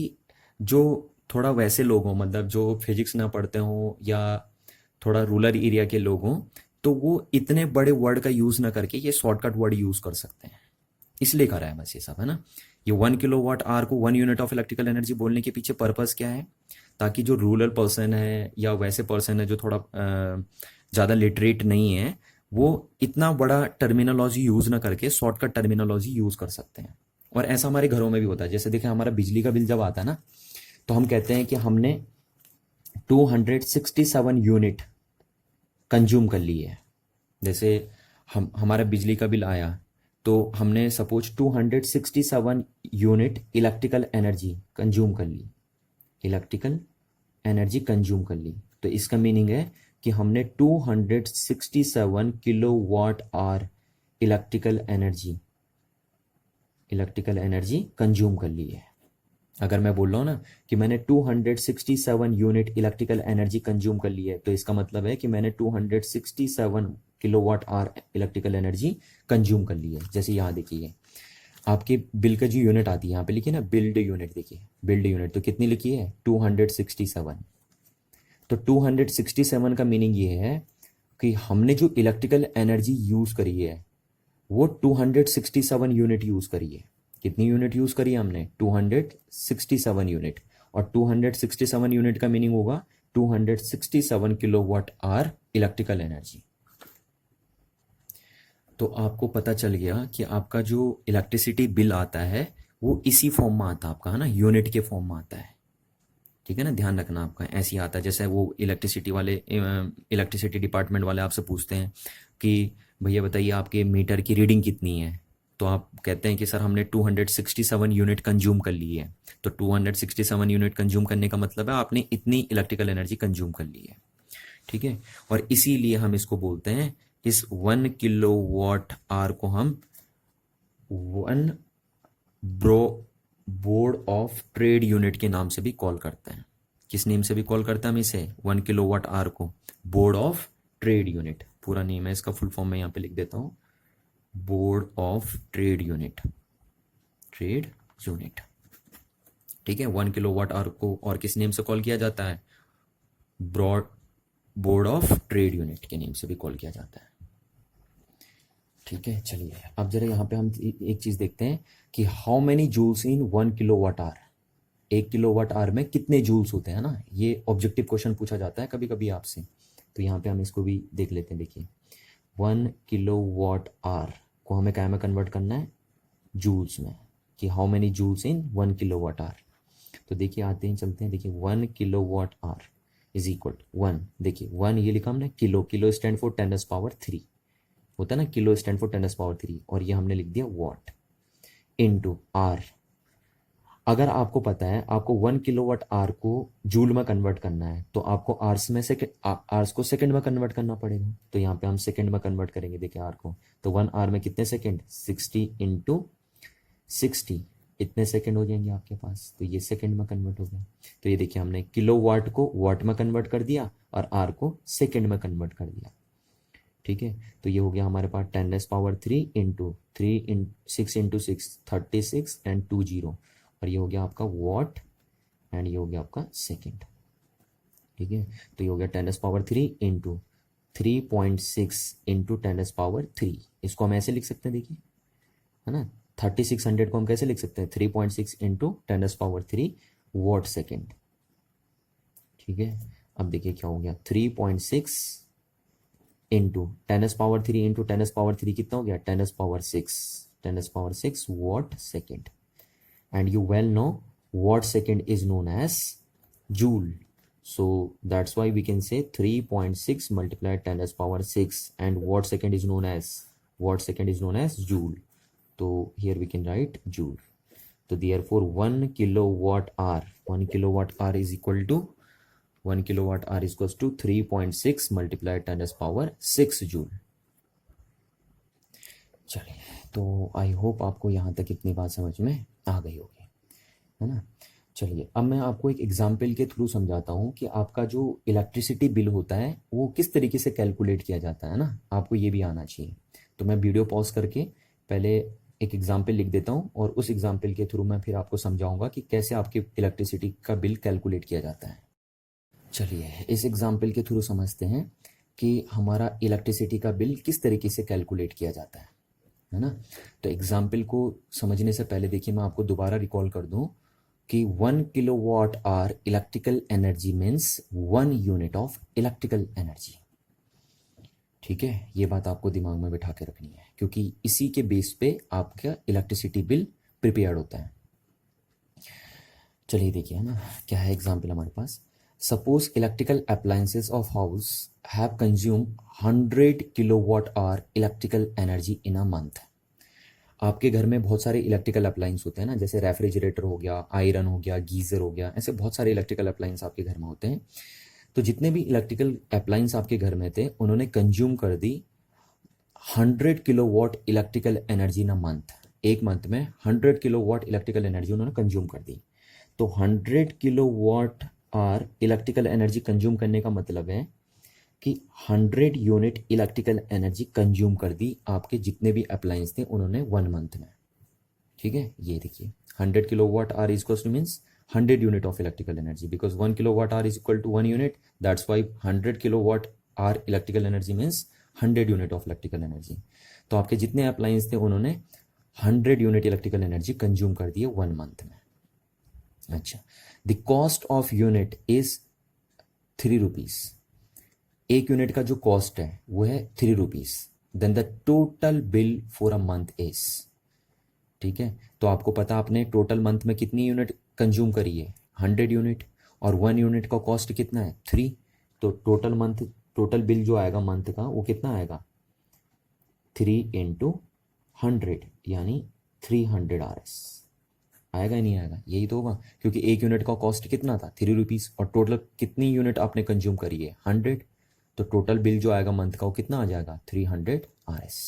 जो थोड़ा वैसे लोग हों, मतलब जो फिजिक्स ना पढ़ते हों या थोड़ा रूरल एरिया के लोग हों, तो वो इतने बड़े वर्ड का यूज ना करके ये शॉर्टकट वर्ड यूज कर सकते हैं, इसलिए करा है बस ये सब, है ना। ये 1 किलोवाट आवर को 1 यूनिट ऑफ इलेक्ट्रिकल एनर्जी बोलने के पीछे पर्पस क्या है, ताकि जो रूरल पर्सन है या वैसे पर्सन है जो थोड़ा ज़्यादा लिटरेट नहीं है, वो इतना बड़ा टर्मिनोलॉजी यूज़ ना करके शॉर्टकट टर्मिनोलॉजी यूज़ कर सकते हैं। और ऐसा हमारे घरों में भी होता है। जैसे देखिए, हमारा बिजली का बिल जब आता है ना, तो हम कहते हैं कि हमने 267 यूनिट कंज्यूम कर ली है। जैसे हमारा बिजली का बिल आया, तो हमने suppose 267 unit electrical energy consume कर ली, इलेक्ट्रिकल एनर्जी कंज्यूम कर ली। तो इसका मीनिंग है कि हमने 267 kilowatt hour electrical energy consume कर ली है। अगर मैं बोल रहा हूँ ना कि मैंने 267 यूनिट इलेक्ट्रिकल एनर्जी कंज्यूम कर ली है, तो इसका मतलब है कि मैंने 267 kilowatt hour electrical energy consume कर ली है। जैसे यहाँ देखिए, आपके बिल का जो यूनिट आती है, यहाँ पे लिखिए ना बिल्ड यूनिट, देखिए बिल्ड यूनिट तो कितनी लिखी है 267। तो 267 का मीनिंग ये है कि हमने जो इलेक्ट्रिकल एनर्जी यूज़ करी है वो 267 यूनिट यूज़ करी है। कितनी यूनिट यूज़ करी है हमने? 267 यूनिट। और 267 यूनिट का मीनिंग होगा 267 किलोवाट आवर इलेक्ट्रिकल एनर्जी। तो आपको पता चल गया कि आपका जो इलेक्ट्रिसिटी बिल आता है वो इसी फॉर्म में आता है आपका, है ना, यूनिट के फॉर्म में आता है। ठीक है ना, ध्यान रखना आपका ऐसे ही आता है। जैसे वो इलेक्ट्रिसिटी डिपार्टमेंट वाले आपसे पूछते हैं कि भैया बताइए आपके मीटर की रीडिंग कितनी है, तो आप कहते हैं कि सर हमने 267 यूनिट कंज्यूम कर ली है। तो 267 यूनिट कंज्यूम करने का मतलब है आपने इतनी इलेक्ट्रिकल एनर्जी कंज्यूम कर ली है। ठीक है, और इसीलिए हम इसको बोलते हैं, इस 1 किलोवाट आवर को हम 1 bro board of trade unit के नाम से भी कॉल करते हैं। किस नेम से भी कॉल करते हैं हम इसे? 1 किलोवाट आवर को बोर्ड ऑफ ट्रेड यूनिट, पूरा नेम है इसका, फुल फॉर्म में यहाँ पे लिख देता हूँ, board of trade unit, trade unit. ठीक है, 1 किलोवाट आवर को और किस नेम से कॉल किया जाता है? बोर्ड ऑफ ट्रेड यूनिट के नेम से भी कॉल किया जाता है। ठीक है, चलिए अब जरा यहाँ पे हम एक चीज़ देखते हैं कि how many joules in 1 kilowatt hour. 1 kilowatt hour में कितने जूल्स होते हैं ना, ये ऑब्जेक्टिव क्वेश्चन पूछा जाता है कभी कभी आपसे। तो यहाँ पे हम इसको भी देख लेते हैं। देखिए 1 किलोवाट आवर को हमें क्या में कन्वर्ट करना है? जूल्स में, कि how many joules in 1 kilowatt hour. तो देखिए आते हैं, चलते हैं। देखिए 1 किलोवाट आवर इज इक्वल 1, देखिए 1 ये लिखा हमने, किलो स्टैंड फॉर 10⁻³ होता है ना, किलो स्टैंड फॉर 10⁻³, और ये हमने लिख दिया वॉट इनटू आर। अगर आपको पता है आपको 1 किलोवाट आवर को जूल में कन्वर्ट करना है, तो आपको आर्स में आर्स को सेकंड में कन्वर्ट करना पड़ेगा। तो यहाँ पे हम सेकंड में कन्वर्ट करेंगे। देखिए आर को, तो 1 आवर में कितने सेकंड? 60 इंटू 60, इतने सेकंड हो जाएंगे आपके पास। तो ये सेकंड में कन्वर्ट हो गया। तो ये देखिए हमने किलो वाट को वाट में कन्वर्ट कर दिया और आर को सेकंड में कन्वर्ट कर दिया। ठीक है, तो ये हो गया हमारे पास 10⁻³ इंटू 6 इंटू 6 36 एंड 2 0, और ये हो गया आपका वॉट एंड ये हो गया आपका सेकंड। ठीक है, तो ये हो गया 10⁻³ इंटू 3.6 इंटू 10⁻³। इसको हम ऐसे लिख सकते हैं, देखिए है ना, 3600 को हम कैसे लिख सकते हैं? 3.6 इंटू 10⁻³ वॉट सेकेंड। ठीक है, अब देखिए क्या हो गया, 3.6 इंटू 10⁻³ इंटू 10⁻³ कितना हो गया? 10⁻6 watt second. And you well know watt second is known as joule, so that's why we can say 3.6 multiplied 10⁻6 and watt second is known as joule. So here we can write joule. So therefore 1 kilowatt hour is equal to 3.6 multiplied 10⁻6 joule. चलिए, तो I hope आपको यहाँ तक इतनी बात समझ में आ गई होगी, है ना। चलिए अब मैं आपको एक एग्जाम्पल के थ्रू समझाता हूँ कि आपका जो इलेक्ट्रिसिटी बिल होता है वो किस तरीके से कैलकुलेट किया जाता है ना, आपको ये भी आना चाहिए। तो मैं वीडियो पॉज करके पहले एक एग्जाम्पल लिख देता हूँ और उस एग्जाम्पल के थ्रू मैं फिर आपको समझाऊंगा कि कैसे आपके इलेक्ट्रिसिटी का बिल कैलकुलेट किया जाता है। चलिए इस एग्जाम्पल के थ्रू समझते हैं कि हमारा इलेक्ट्रिसिटी का बिल किस तरीके से कैलकुलेट किया जाता है ना। तो एग्जाम्पल को समझने से पहले देखिए मैं आपको दोबारा रिकॉल कर दूँ कि 1 kWh electrical energy means 1 unit of electrical energy. ठीक है, ये बात आपको दिमाग में बिठा के रखनी है, क्योंकि इसी के बेस पे आपका इलेक्ट्रिसिटी बिल प्रिपेयर्ड होता है। चलिए देखिए, है ना, क्या है एग्जाम्पल हमारे पास। Suppose electrical appliances of house have consume 100 kWh electrical energy in a month. आपके घर में बहुत सारे इलेक्ट्रिकल अप्लायंस होते हैं ना, जैसे रेफ्रिजरेटर हो गया, आयरन हो गया, गीज़र हो गया, ऐसे बहुत सारे इलेक्ट्रिकल अप्लायंस आपके घर में होते हैं। तो जितने भी इलेक्ट्रिकल अप्लायंस आपके घर में थे उन्होंने कंज्यूम कर दी 100 kW electrical energy in a month. एक मंथ में 100 kW इलेक्ट्रिकल एनर्जी उन्होंने कंज्यूम कर दी। तो 100 kWh इलेक्ट्रिकल एनर्जी कंज्यूम करने का मतलब है कि 100 यूनिट इलेक्ट्रिकल एनर्जी कंज्यूम कर दी आपके जितने भी अप्लायंस थे उन्होंने 1 मंथ में। ठीक है, ये देखिए 100 kWh is equal to means 100 unit of electrical energy, because 1 kWh is equal to 1 unit, that's why 100 kWh electrical energy means 100 unit of electrical energy. तो आपके जितने अप्लायंस थे उन्होंने 100 यूनिट इलेक्ट्रिकल एनर्जी कंज्यूम कर दिए 1 मंथ में। अच्छा, the cost of unit is 3 rupees. एक यूनिट का जो कॉस्ट है वो है 3 rupees. Then the total bill for a month is. ठीक है, तो आपको पता आपने टोटल मंथ में कितनी यूनिट कंज्यूम करी है, 100 यूनिट, और 1 यूनिट का कॉस्ट कितना है, 3। तो टोटल बिल जो आएगा मंथ का वो कितना आएगा, 3 × 100 यानी 300 RS आएगा ही नहीं आएगा, यही तो होगा, क्योंकि एक यूनिट का कॉस्ट कितना था, 3 रुपीज, और टोटल कितनी यूनिट आपने कंज्यूम करी है, 100। तो टोटल बिल जो आएगा मंथ का वो कितना आ जाएगा, 300 RS।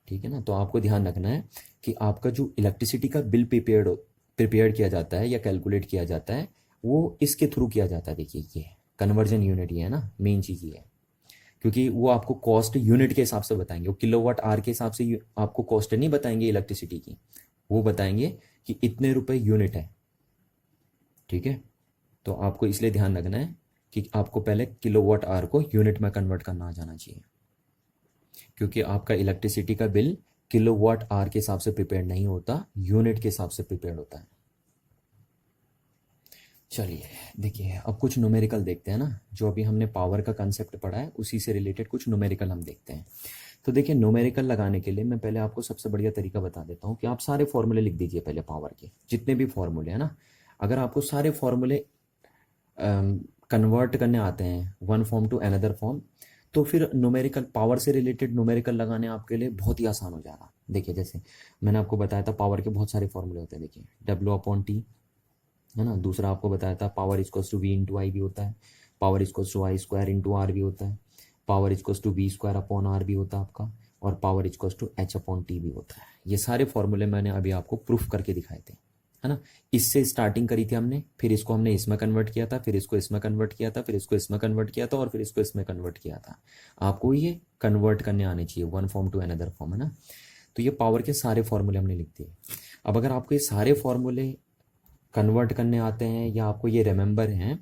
ठीक है ना, तो आपको ध्यान रखना है कि आपका जो इलेक्ट्रिसिटी का बिल प्रिपेयर किया जाता है या कैलकुलेट किया जाता है वो इसके थ्रू किया जाता है। देखिए ये कन्वर्जन यूनिट ही है ना, मेन चीज़ ये है, क्योंकि वो आपको कॉस्ट यूनिट के हिसाब से बताएंगे, वो kWh के हिसाब से आपको कॉस्ट नहीं बताएंगे इलेक्ट्रिसिटी की, वो बताएंगे कि इतने रुपए यूनिट है। ठीक है, तो आपको इसलिए ध्यान रखना है कि आपको पहले kWh को यूनिट में कन्वर्ट करना आ जाना चाहिए, क्योंकि आपका इलेक्ट्रिसिटी का बिल kWh के हिसाब से प्रिपेयर नहीं होता, यूनिट के हिसाब से प्रिपेयर होता है। चलिए देखिए, अब कुछ न्यूमेरिकल देखते हैं ना, जो अभी हमने पावर का कंसेप्ट पढ़ा है उसी से रिलेटेड कुछ न्यूमेरिकल हम देखते हैं। तो देखिए, न्यूमेरिकल लगाने के लिए मैं पहले आपको सबसे बढ़िया तरीका बता देता हूँ कि आप सारे फॉर्मूले लिख दीजिए पहले पावर के, जितने भी फॉर्मूले हैं ना। अगर आपको सारे फॉर्मूले कन्वर्ट करने आते हैं one form to another form, तो फिर न्यूमेरिकल, पावर से रिलेटेड न्यूमेरिकल लगाने आपके लिए बहुत ही आसान हो जाएगा। देखिए, जैसे मैंने आपको बताया था पावर के बहुत सारे फॉर्मूले होते हैं। देखिए W/T है ना, दूसरा आपको बताया था पावर इक्वल्स टू V/I भी होता है, power equals to I² × R भी होता है, पावर इक्वल्स टू V²/R भी होता है आपका, और पावर इक्वल्स टू H/T भी होता है। ये सारे फॉर्मूले मैंने अभी आपको प्रूफ करके दिखाए थे, है ना। इससे स्टार्टिंग करी थी हमने, फिर इसको हमने इसमें कन्वर्ट किया था, फिर इसको इसमें कन्वर्ट किया था, फिर इसको इसमें कन्वर्ट किया था, और फिर इसको इसमें कन्वर्ट किया था। आपको ये कन्वर्ट करने आने चाहिए one form to another form, है ना। तो ये पावर के सारे फॉर्मूले हमने लिख दिए। अब अगर आपको ये सारे फॉर्मूले कन्वर्ट करने आते हैं या आपको ये रिमेंबर हैं,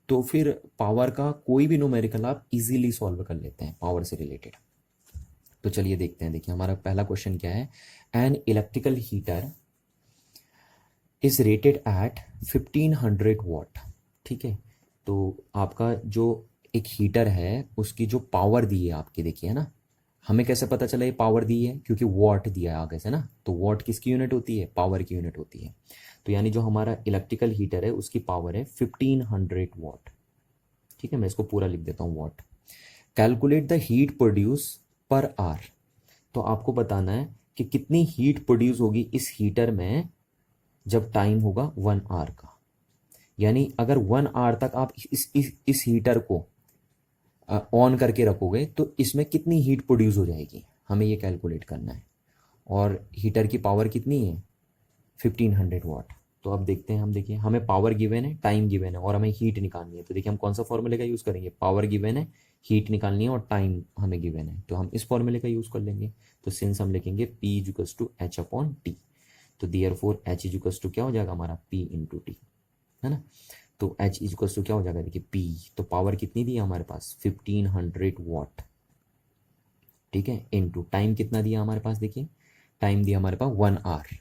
तो फिर पावर का कोई भी न्यूमेरिकल आप इजीली सॉल्व कर लेते हैं पावर से रिलेटेड। तो चलिए देखते हैं। देखिए, हमारा पहला क्वेश्चन क्या है, an electrical heater is rated eight 1500 what. ठीक है, तो आपका जो एक हीटर है उसकी जो पावर दी है आपकी, देखिए है ना, हमें कैसे पता चला ये पावर दी है, क्योंकि वॉट दिया है आगे से ना, तो वॉट किसकी यूनिट होती है, पावर की यूनिट होती है। तो यानी जो हमारा इलेक्ट्रिकल हीटर है उसकी पावर है 1500 वॉट। ठीक है, मैं इसको पूरा लिख देता हूँ, what. Calculate the heat produce per hour. तो आपको बताना है कि कितनी हीट प्रोड्यूस होगी इस हीटर में जब टाइम होगा 1 आवर का। यानी अगर 1 आवर तक आप इस हीटर को ऑन करके रखोगे तो इसमें कितनी हीट प्रोड्यूस हो जाएगी, हमें ये कैलकुलेट करना है। और हीटर की पावर कितनी है, 1500 वॉट। तो अब देखते हैं हम, देखिए हमें पावर गिवन है, टाइम गिवन है, और हमें हीट निकालनी है। तो देखिए हम कौन सा फॉर्मूले का यूज़ करेंगे, पावर गिवन है, हीट निकालनी है और टाइम हमें गिवन है, तो हम इस फॉर्मूले का यूज़ कर लेंगे। तो सिंस हम लिखेंगे P इक्वल्स टू H/T, तो देयरफॉर H इक्वल्स टू क्या हो जाएगा हमारा, P × T, है ना। तो H इक्वल्स टू क्या हो जाएगा, देखिए P, तो पावर कितनी दी है हमारे पास, 1500 वॉट। ठीक है, इनटू टाइम कितना दिया हमारे पास, देखिए टाइम दिया हमारे पास 1 आवर।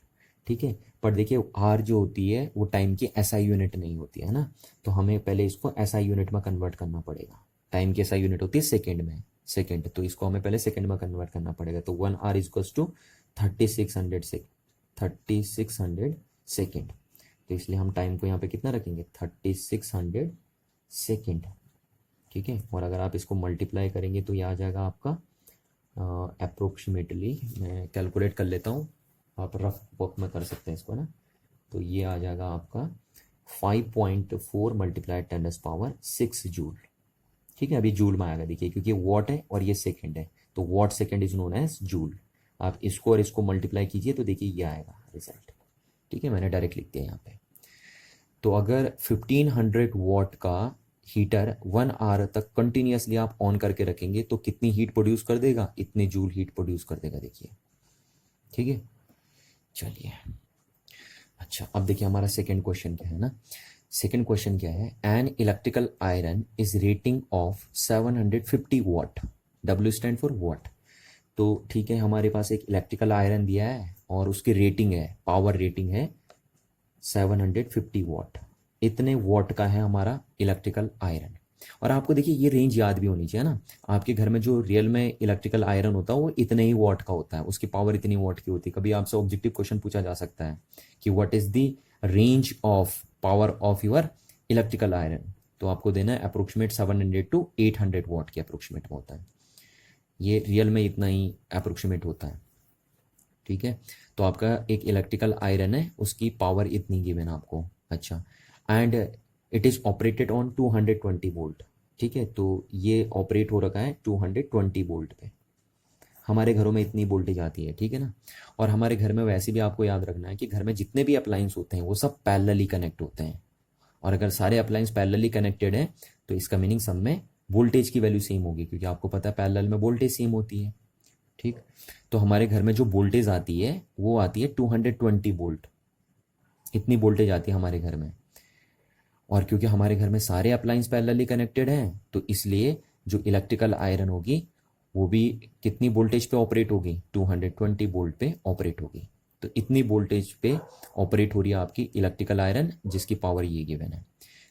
ठीक है, पर देखिए आर जो होती है वो टाइम की एसआई यूनिट नहीं होती है ना, तो हमें पहले इसको एसआई यूनिट में कन्वर्ट करना पड़ेगा। टाइम की एसआई यूनिट होती है सेकेंड में, सेकेंड, तो इसको हमें पहले सेकेंड में कन्वर्ट करना पड़ेगा। तो 1 आर इजक्वल्स टू 3600 सेकेंड। तो इसलिए हम टाइम को यहाँ पे कितना रखेंगे, 3600 सेकेंड। ठीक है, और अगर आप इसको मल्टीप्लाई करेंगे तो ये आ जाएगा आपका अप्रोक्सीमेटली, मैं कैलकुलेट कर लेता हूँ, आप रफ वर्क में कर सकते हैं इसको ना। तो ये आ जाएगा आपका 5.4 मल्टीप्लाई 10⁻⁶ जूल। ठीक है, अभी जूल में आएगा देखिए, क्योंकि वॉट है और ये सेकंड है, तो watt second is known as joule. आप इसको और इसको मल्टीप्लाई कीजिए तो देखिए ये आएगा रिजल्ट। ठीक है, मैंने डायरेक्ट लिख दिया यहाँ पे। तो अगर 1500 वॉट का हीटर 1 आवर तक कंटिन्यूसली आप ऑन करके रखेंगे तो कितनी हीट प्रोड्यूस कर देगा, इतने जूल हीट प्रोड्यूस कर देगा, देखिए। ठीक है, चलिए अच्छा, अब देखिए हमारा सेकंड क्वेश्चन क्या है ना। सेकंड क्वेश्चन क्या है, an electrical iron is rating of 750 what, W stand for what. तो ठीक है, हमारे पास एक इलेक्ट्रिकल आयरन दिया है और उसकी रेटिंग है, पावर रेटिंग है 750 वॉट। इतने वॉट का है हमारा इलेक्ट्रिकल आयरन। और आपको देखिए ये रेंज याद भी होनी चाहिए ना, आपके घर में जो रियल में इलेक्ट्रिकल आयरन होता है वो इतने ही वॉट का होता है, उसकी पावर इतनी वॉट की होती है। कभी आपसे ऑब्जेक्टिव क्वेश्चन पूछा जा सकता है कि what is the range of power of your electrical iron, तो आपको देना है अप्रोक्सीमेट 700 to 800 वॉट के अप्रोक्सीमेट में होता है। ये रियल में इतना ही अप्रोक्सीमेट होता है। ठीक है, तो आपका एक इलेक्ट्रिकल आयरन है, उसकी पावर इतनी गिवन आपको। अच्छा, and it is operated on 220 volt. ठीक है, तो ये ऑपरेट हो रखा है 220 वोल्ट पे। हमारे घरों में इतनी वोल्टेज आती है, ठीक है ना। और हमारे घर में वैसे भी आपको याद रखना है कि घर में जितने भी अप्लायंस होते हैं वो सब पैरेलली कनेक्ट होते हैं, और अगर सारे अप्लायंस पैरेलली कनेक्टेड हैं तो इसका मीनिंग सब में वोल्टेज की वैल्यू सेम होगी, क्योंकि आपको पता है पैरेलल में वोल्टेज सेम होती है। ठीक, तो हमारे घर में जो वोल्टेज आती है वो आती है 220 वोल्ट, इतनी वोल्टेज आती है हमारे घर में। और क्योंकि हमारे घर में सारे अप्लायंस पैरेलली कनेक्टेड हैं तो इसलिए जो इलेक्ट्रिकल आयरन होगी वो भी कितनी वोल्टेज पे ऑपरेट होगी, 220 वोल्ट पे ऑपरेट होगी। तो इतनी वोल्टेज पे ऑपरेट हो रही है आपकी इलेक्ट्रिकल आयरन, जिसकी पावर ये गिवन है।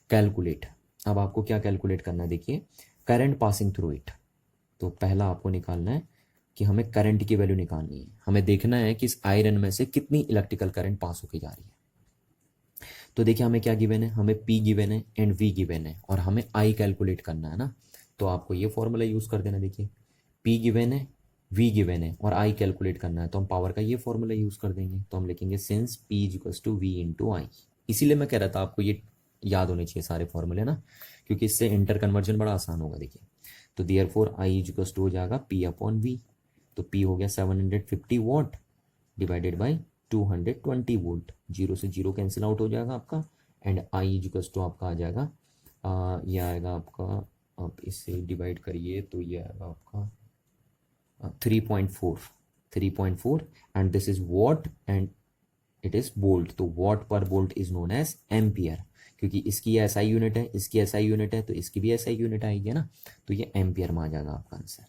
कैलकुलेट, अब आपको क्या कैलकुलेट करना है, देखिए करंट पासिंग थ्रू इट। तो पहला आपको निकालना है कि हमें करंट की वैल्यू निकालनी है, हमें देखना है कि इस आयरन में से कितनी इलेक्ट्रिकल करंट पास होके जा रही है। तो देखिए हमें क्या गिवन है, हमें P गिवन है एंड V गिवन है, और हमें I कैलकुलेट करना है ना। तो आपको ये फॉर्मूला यूज कर देना, देखिए P गिवन है, V गिवन है और I कैलकुलेट करना है, तो हम पावर का ये फॉर्मूला यूज कर देंगे। तो हम लिखेंगे since P equals to V into I. इसीलिए मैं कह रहा था आपको ये याद होने चाहिए सारे फॉर्मूले ना, क्योंकि इससे इंटर कन्वर्जन बड़ा आसान होगा। देखिए तो देयरफॉर I इक्वल्स टू हो जाएगा P अपॉन V। तो P हो गया 750 what divided by 220 volt, zero से जीरो कैंसिल आउट हो जाएगा आपका, एंड आई इक्वल्स टू आपका आ जाएगा ये आएगा आपका, आप इससे डिवाइड करिए तो ये आएगा आपका 3.4 and this is watt and it is volt. तो watt per volt is known as ampere, क्योंकि इसकी एसआई यूनिट है, इसकी एसआई यूनिट है, तो इसकी भी एसआई यूनिट आएगी ना, तो ये एम्पियर में आ जाएगा आपका आंसर।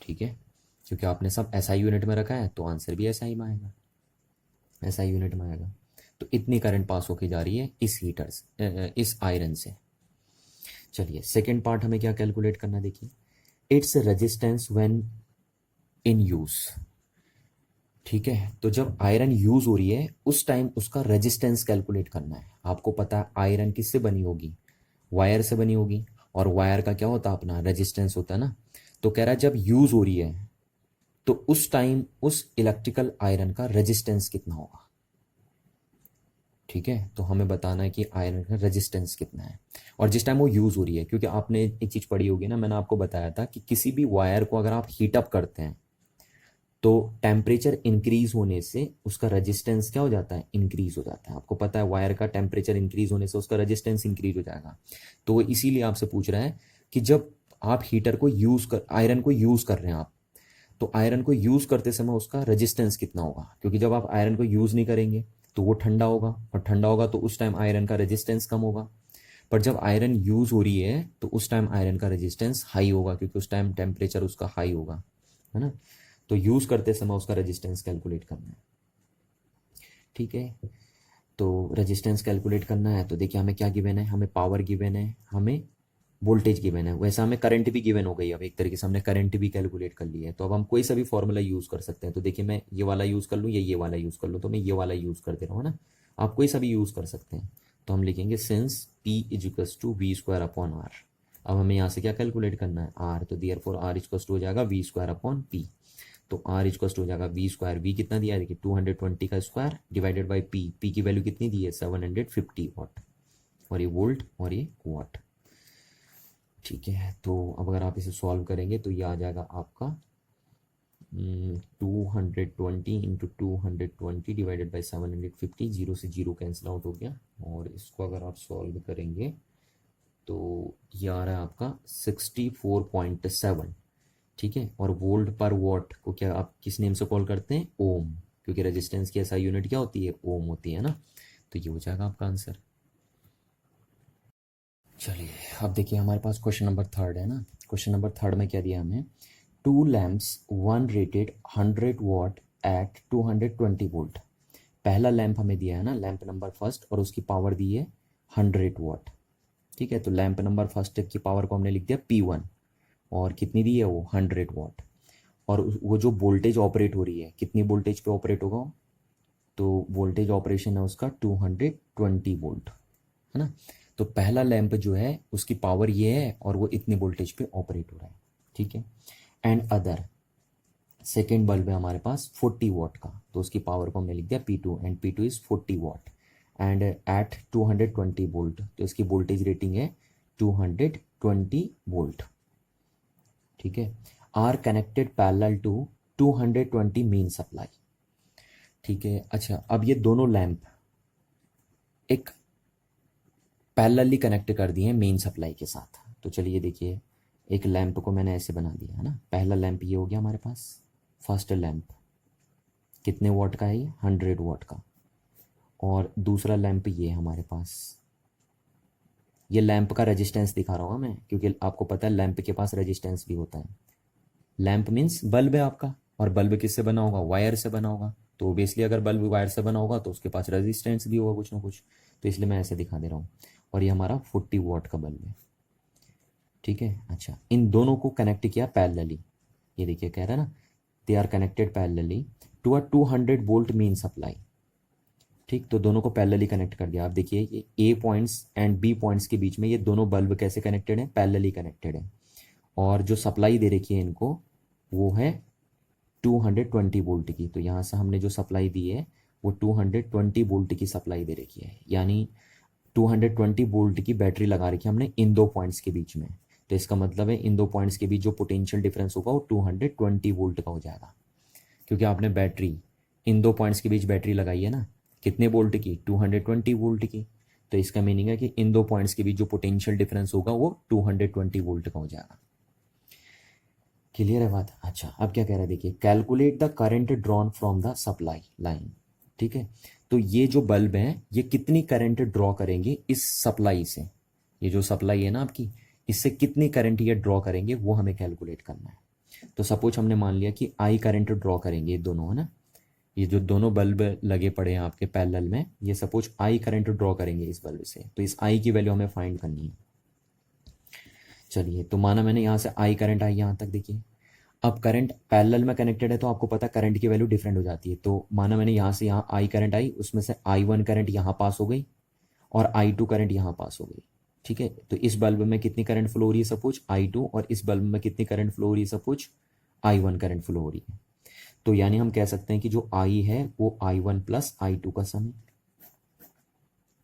ठीक है, क्योंकि आपने सब एसआई यूनिट में रखा है तो आंसर भी एसआई में आएगा, एसआई यूनिट में आएगा। तो इतनी करंट पास होके जा रही है इस हीटर से, इस आयरन से। चलिए सेकेंड पार्ट हमें क्या कैलकुलेट करना, देखिए its resistance when in use. ठीक है, तो जब आयरन यूज हो रही है उस टाइम उसका रेजिस्टेंस कैलकुलेट करना है। आपको पता है आयरन किससे बनी होगी, वायर से बनी होगी, और वायर का क्या होता है अपना रेजिस्टेंस होता है ना। तो कह रहा है जब यूज हो रही है तो उस टाइम उस इलेक्ट्रिकल आयरन का रेजिस्टेंस कितना होगा। ठीक है, तो हमें बताना है कि आयरन का रेजिस्टेंस कितना है और जिस टाइम वो यूज हो रही है। क्योंकि आपने एक चीज पढ़ी होगी ना, मैंने आपको बताया था कि किसी भी वायर को अगर आप हीट अप करते हैं तो टेम्परेचर इंक्रीज होने से उसका रेजिस्टेंस क्या हो जाता है, इंक्रीज हो जाता है। आपको पता है वायर का टेम्परेचर इंक्रीज होने से उसका रेजिस्टेंस इंक्रीज हो जाएगा। तो वो इसीलिए आपसे पूछ रहा है कि जब आप हीटर को यूज कर, आयरन को यूज कर रहे हैं आप, तो आयरन को यूज करते समय उसका रेजिस्टेंस कितना होगा। क्योंकि जब आप आयरन को यूज नहीं करेंगे तो वो ठंडा होगा, और ठंडा होगा तो उस टाइम आयरन का रेजिस्टेंस कम होगा। पर जब आयरन यूज हो रही है तो उस टाइम आयरन का रेजिस्टेंस हाई होगा, क्योंकि उस टाइम टेम्परेचर उसका हाई होगा, है ना। तो यूज करते समय उसका रेजिस्टेंस कैलकुलेट करना है। ठीक है, तो रेजिस्टेंस कैलकुलेट करना है तो देखिए हमें क्या गिवन है, हमें पावर गिवन है, हमें वोल्टेज गिवन है, वैसा हमें करंट भी गिवन हो गई। अब एक तरीके से हमने करंट भी कैलकुलेट कर लिया है, तो अब हम कोई सा भी फॉर्मूला यूज़ कर सकते हैं। तो देखिए मैं ये वाला यूज़ कर लूँ या ये वाला यूज़ कर लूँ, तो मैं ये वाला यूज़ कर दे रहा हूँ, है ना। आप कोई सा भी यूज़ कर सकते हैं। तो हम लिखेंगे since P equals to V square upon R. अब हमें यहाँ से क्या कैलकुलेट करना है, आर, तो दियर फॉर आर इजकल्स टू हो जाएगा वी स्क्वायर अपॉन पी। तो आर इजकल्स टू हो जाएगा वी स्क्वायर, वी कितना दिया है देखिए 220 का square divided by P, P की वैल्यू कितनी दी है 750 वाट, और ये वोल्ट और ये वाट। ठीक है, तो अब अगर आप इसे सॉल्व करेंगे तो ये आ जाएगा आपका 220 इंटू 220 डिवाइडेड बाई 750, जीरो से जीरो कैंसिल आउट हो गया, और इसको अगर आप सॉल्व करेंगे तो ये आ रहा है आपका 64.7। ठीक है, और वोल्ट पर वॉट को क्या आप किस नेम से कॉल करते हैं, ओम, क्योंकि रेजिस्टेंस की ऐसा यूनिट क्या होती है, ओम होती है ना। तो ये हो जाएगा आपका आंसर। चलिए अब देखिए हमारे पास क्वेश्चन नंबर थर्ड है ना। क्वेश्चन नंबर थर्ड में क्या दिया हमें, two lamps, one rated 100 watt at 220 volt. पहला लैंप हमें दिया है ना, लैंप नंबर फर्स्ट, और उसकी पावर दी है 100 वॉट। ठीक है, तो लैंप नंबर फर्स्ट की पावर को हमने लिख दिया P1, और कितनी दी है वो 100 वॉट। और वो जो वोल्टेज ऑपरेट हो रही है, कितनी वोल्टेज पे ऑपरेट होगा, तो वोल्टेज ऑपरेशन है उसका 220 वोल्ट, है ना। तो पहला लैंप जो है उसकी पावर ये है, और वो इतनी वोल्टेज पे ऑपरेट हो रहा है। ठीक है, एंड अदर, सेकेंड बल्ब है हमारे पास 40 वॉट का, तो उसकी पावर को हमने लिख दिया P2, and P2 is 40 watt and at 220 volt, तो इसकी वोल्टेज रेटिंग है 220 वोल्ट। ठीक है, are connected parallel to 220 main supply. ठीक है, अच्छा अब ये दोनों लैंप एक पैरेलली कनेक्ट कर दिए हैं मेन सप्लाई के साथ। तो चलिए देखिए, एक लैंप को मैंने ऐसे बना दिया है ना, पहला लैंप ये हो गया हमारे पास, फर्स्ट लैंप कितने वॉट का है ये 100 वॉट का, और दूसरा लैंप ये हमारे पास, ये लैंप का रेजिस्टेंस दिखा रहा हूँ मैं, क्योंकि आपको पता है लैंप के पास रेजिस्टेंस भी होता है। लैंप मीन्स बल्ब है आपका, और बल्ब किससे बना होगा, वायर से बना होगा। तो ओबियसली अगर बल्ब वायर से बना होगा तो उसके पास रेजिस्टेंस भी होगा कुछ ना कुछ, तो इसलिए मैं ऐसे दिखा दे रहा हूँ। और ये हमारा 40 वॉट का बल्ब है। ठीक है, अच्छा इन दोनों को कनेक्ट किया पैरेलली, ये देखिए कह रहा है ना, they are connected parallelly to a 200 volt main supply. ठीक, तो दोनों को पैरेलली कनेक्ट कर दिया। आप देखिए ये ए पॉइंट्स एंड बी पॉइंट्स के बीच में ये दोनों बल्ब कैसे कनेक्टेड हैं, पैरेलली कनेक्टेड है। और जो सप्लाई दे रखी है इनको वो है 220 वोल्ट की, तो यहाँ से हमने जो सप्लाई दी है वो 220 वोल्ट की सप्लाई दे रखी है, यानी 220 वोल्ट की बैटरी लगा रखी है हमने इन दो पॉइंट्स के बीच में। तो इसका मतलब है इन दो पॉइंट्स के बीच जो पोटेंशियल डिफरेंस होगा वो 220 वोल्ट का हो जाएगा, क्योंकि आपने बैटरी इन दो पॉइंट्स के बीच बैटरी लगाई है ना, कितने वोल्ट की 220 वोल्ट की। तो इसका मीनिंग है कि इन दो पॉइंट्स के बीच जो पोटेंशियल डिफरेंस होगा वो 220 वोल्ट का हो जाएगा। क्लियर है बात। अच्छा अब क्या कह रहा है देखिए, calculate the current drawn from the supply line. ठीक है, तो ये जो बल्ब हैं ये कितनी करंट ड्रॉ करेंगे इस सप्लाई से, ये जो सप्लाई है ना आपकी, इससे कितनी करंट ये ड्रॉ करेंगे वो हमें कैलकुलेट करना है। तो सपोज हमने मान लिया कि आई करंट ड्रॉ करेंगे ये दोनों, है ना, ये जो दोनों बल्ब लगे पड़े हैं आपके पैरेलल में, ये सपोज आई करंट ड्रॉ करेंगे इस बल्ब से, तो इस आई की वैल्यू हमें फाइंड करनी है। चलिए तो माना मैंने यहाँ से आई करंट आई यहाँ तक, देखिए अब करंट पैरेलल में कनेक्टेड है तो आपको पता है करंट की वैल्यू डिफरेंट हो जाती है। तो माना मैंने यहाँ से यहाँ आई करंट आई, उसमें से I1 करंट यहाँ पास हो गई और I2 करंट यहाँ पास हो गई। ठीक है, तो इस बल्ब में कितनी करंट फ्लो हो रही है सपोज I2, और इस बल्ब में कितनी करंट फ्लो हो रही है सपोज I1 करंट फ्लो हो रही है। तो यानी हम कह सकते हैं कि जो I है वो I1 प्लस I2 का सम है।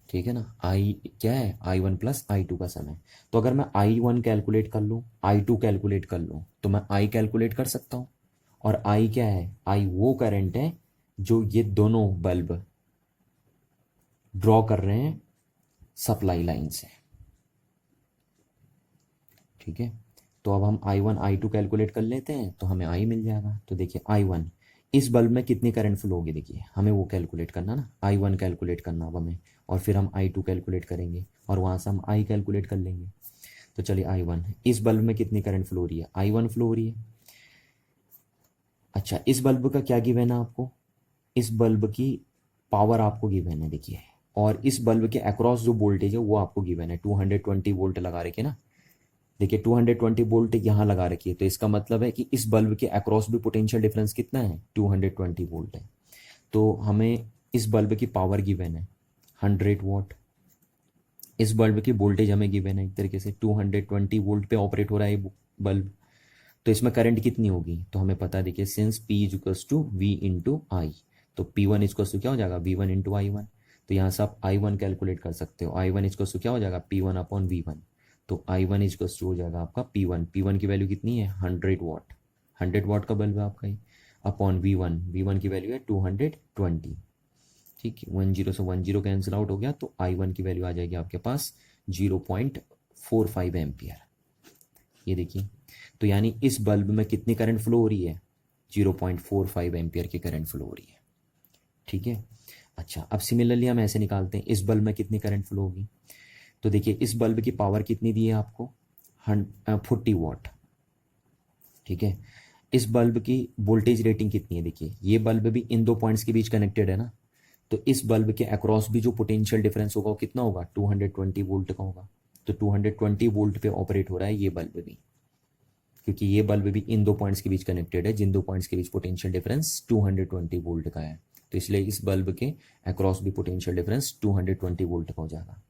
ठीक है ना, आई क्या है I1 प्लस I2 का सम है। तो अगर मैं I1 कैलकुलेट कर लूँ, I2 कैलकुलेट कर लूँ, तो मैं I कैलकुलेट कर सकता हूँ। और I क्या है, I वो करंट है जो ये दोनों बल्ब ड्रॉ कर रहे हैं सप्लाई लाइन से। ठीक है, तो अब हम I1 I2 कैलकुलेट कर लेते हैं तो हमें I मिल जाएगा। तो देखिए I1 इस बल्ब में कितनी करंट फ्लो होगी, देखिए हमें वो कैलकुलेट करना ना, I1 कैलकुलेट करना अब हमें, और फिर हम I2 कैलकुलेट करेंगे और वहाँ से हम I कैलकुलेट कर लेंगे। तो चलिए I1 इस बल्ब में कितनी करंट फ्लो हो रही है, I1 फ्लो हो रही है। अच्छा इस बल्ब का क्या गिवन है आपको, इस बल्ब की पावर आपको गिवन है देखिए, और इस बल्ब के अक्रॉस जो वोल्टेज है वो आपको गिवन है 220 वोल्ट लगा रखे ना। देखिए 220 वोल्ट यहाँ लगा रखी है, तो इसका मतलब है कि इस बल्ब के अक्रॉस भी पोटेंशियल डिफरेंस कितना है, 220 वोल्ट है। तो हमें इस बल्ब की पावर गिवन है 100 वॉट, इस बल्ब की वोल्टेज हमें गिवन है एक तरीके से 220 वोल्ट पे ऑपरेट हो रहा है ये बल्ब। तो इसमें करंट कितनी होगी, तो हमें पता है देखिए since P equals to V into I, तो P1 इक्वल्स टू क्या हो जाएगा V1 इंटू I1। तो यहाँ से आप I1 कैलकुलेट कर सकते हो, I1 इक्वल्स टू क्या हो जाएगा P1 अपॉन V1। तो I1 इक्वल्स टू हो जाएगा आपका P1 की वैल्यू कितनी है 100 वॉट, 100 वॉट का बल्ब है आपका ये, अपॉन V1 की वैल्यू है 220। ठीक है, 10 से 10 कैंसिल आउट हो गया, तो I1 की वैल्यू आ जाएगी आपके पास 0.45 एम्पियर। ये देखिए, तो यानी इस बल्ब में कितनी करंट फ्लो हो रही है, 0.45 एम्पियर की करंट फ्लो हो रही है। ठीक है, अच्छा अब सिमिलरली हम ऐसे निकालते हैं इस बल्ब में कितनी करंट फ्लो होगी। तो देखिए इस बल्ब की पावर कितनी दी है आपको 40 वॉट। ठीक है, इस बल्ब की वोल्टेज रेटिंग कितनी है, देखिए ये बल्ब भी इन दो पॉइंट्स के बीच कनेक्टेड है ना, तो इस बल्ब के अक्रॉस भी जो पोटेंशियल डिफरेंस होगा वो कितना होगा 220 वोल्ट का होगा। तो 220 वोल्ट पे ऑपरेट हो रहा है ये बल्ब भी, क्योंकि ये बल्ब भी इन दो पॉइंट्स के बीच कनेक्टेड है, जिन दो पॉइंट्स के बीच पोटेंशियल डिफरेंस 220 वोल्ट का है। तो इसलिए इस बल्ब के अक्रॉस भी पोटेंशियल डिफरेंस 220 वोल्ट का हो जाएगा,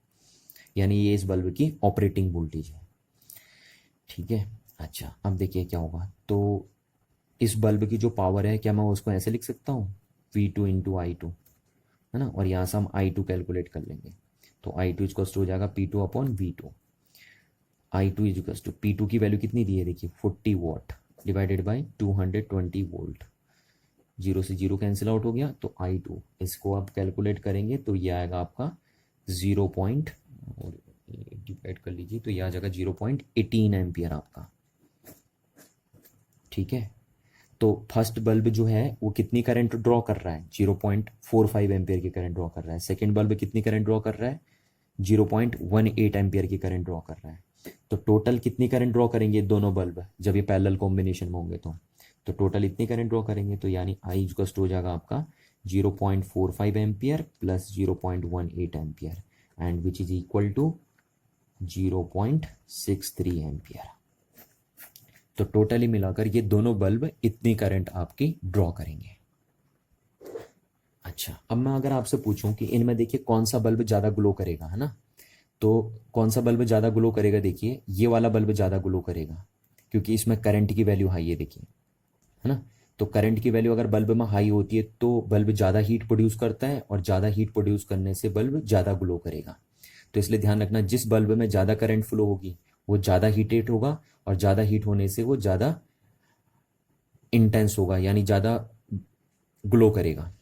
यानी ये इस बल्ब की ऑपरेटिंग वोल्टेज है। ठीक है, अच्छा अब देखिए क्या होगा, तो इस बल्ब की जो पावर है क्या मैं उसको ऐसे लिख सकता हूँ V2 इंटू I2, है ना, और यहाँ से हम I2 कैलकुलेट कर लेंगे। तो I2 इक्वल्स टू हो जाएगा P2 upon V2। I2 equals to P2 की वैल्यू कितनी दी है देखिए 40 वॉट डिवाइडेड बाई 220 वोल्ट, 0 से 0 कैंसिल आउट हो गया, तो I2 इसको आप कैलकुलेट करेंगे तो ये आएगा आपका 0 पॉइंट, और डिवाइड कर लीजिए तो ये आ जाएगा 0.18 एम्पियर आपका। ठीक है, तो फर्स्ट बल्ब जो है वो कितनी करंट ड्रॉ कर रहा है 0.45 एम्पियर की करंट ड्रॉ कर रहा है, सेकंड बल्ब कितनी करंट ड्रॉ कर रहा है 0.18 एम्पियर की करंट ड्रॉ कर रहा है। तो टोटल कितनी करंट ड्रॉ करेंगे दोनों बल्ब जब ये पैरेलल कॉम्बिनेशन में होंगे, तो टोटल इतनी करंट ड्रॉ करेंगे, तो यानी आई इक्वल्स टू हो जाएगा आपका 0.45 ampere plus 0.18 ampere and which is equal to 0.63 ampere. तो टोटली मिलाकर ये दोनों बल्ब इतनी करंट आपकी ड्रॉ करेंगे। अच्छा अब मैं अगर आपसे पूछूं कि इनमें देखिए कौन सा बल्ब ज़्यादा ग्लो करेगा, है ना, तो कौन सा बल्ब ज़्यादा ग्लो करेगा, देखिए ये वाला बल्ब ज़्यादा ग्लो करेगा क्योंकि इसमें करंट की वैल्यू हाई है देखिए, है ना। तो करंट की वैल्यू अगर बल्ब में हाई होती है तो बल्ब ज़्यादा हीट प्रोड्यूस करता है, और ज़्यादा हीट प्रोड्यूस करने से बल्ब ज़्यादा ग्लो करेगा। तो इसलिए ध्यान रखना जिस बल्ब में ज़्यादा करंट फ्लो होगी वो ज़्यादा हीटेड होगा, और ज़्यादा हीट होने से वो ज़्यादा इंटेंस होगा, यानी ज़्यादा ग्लो करेगा।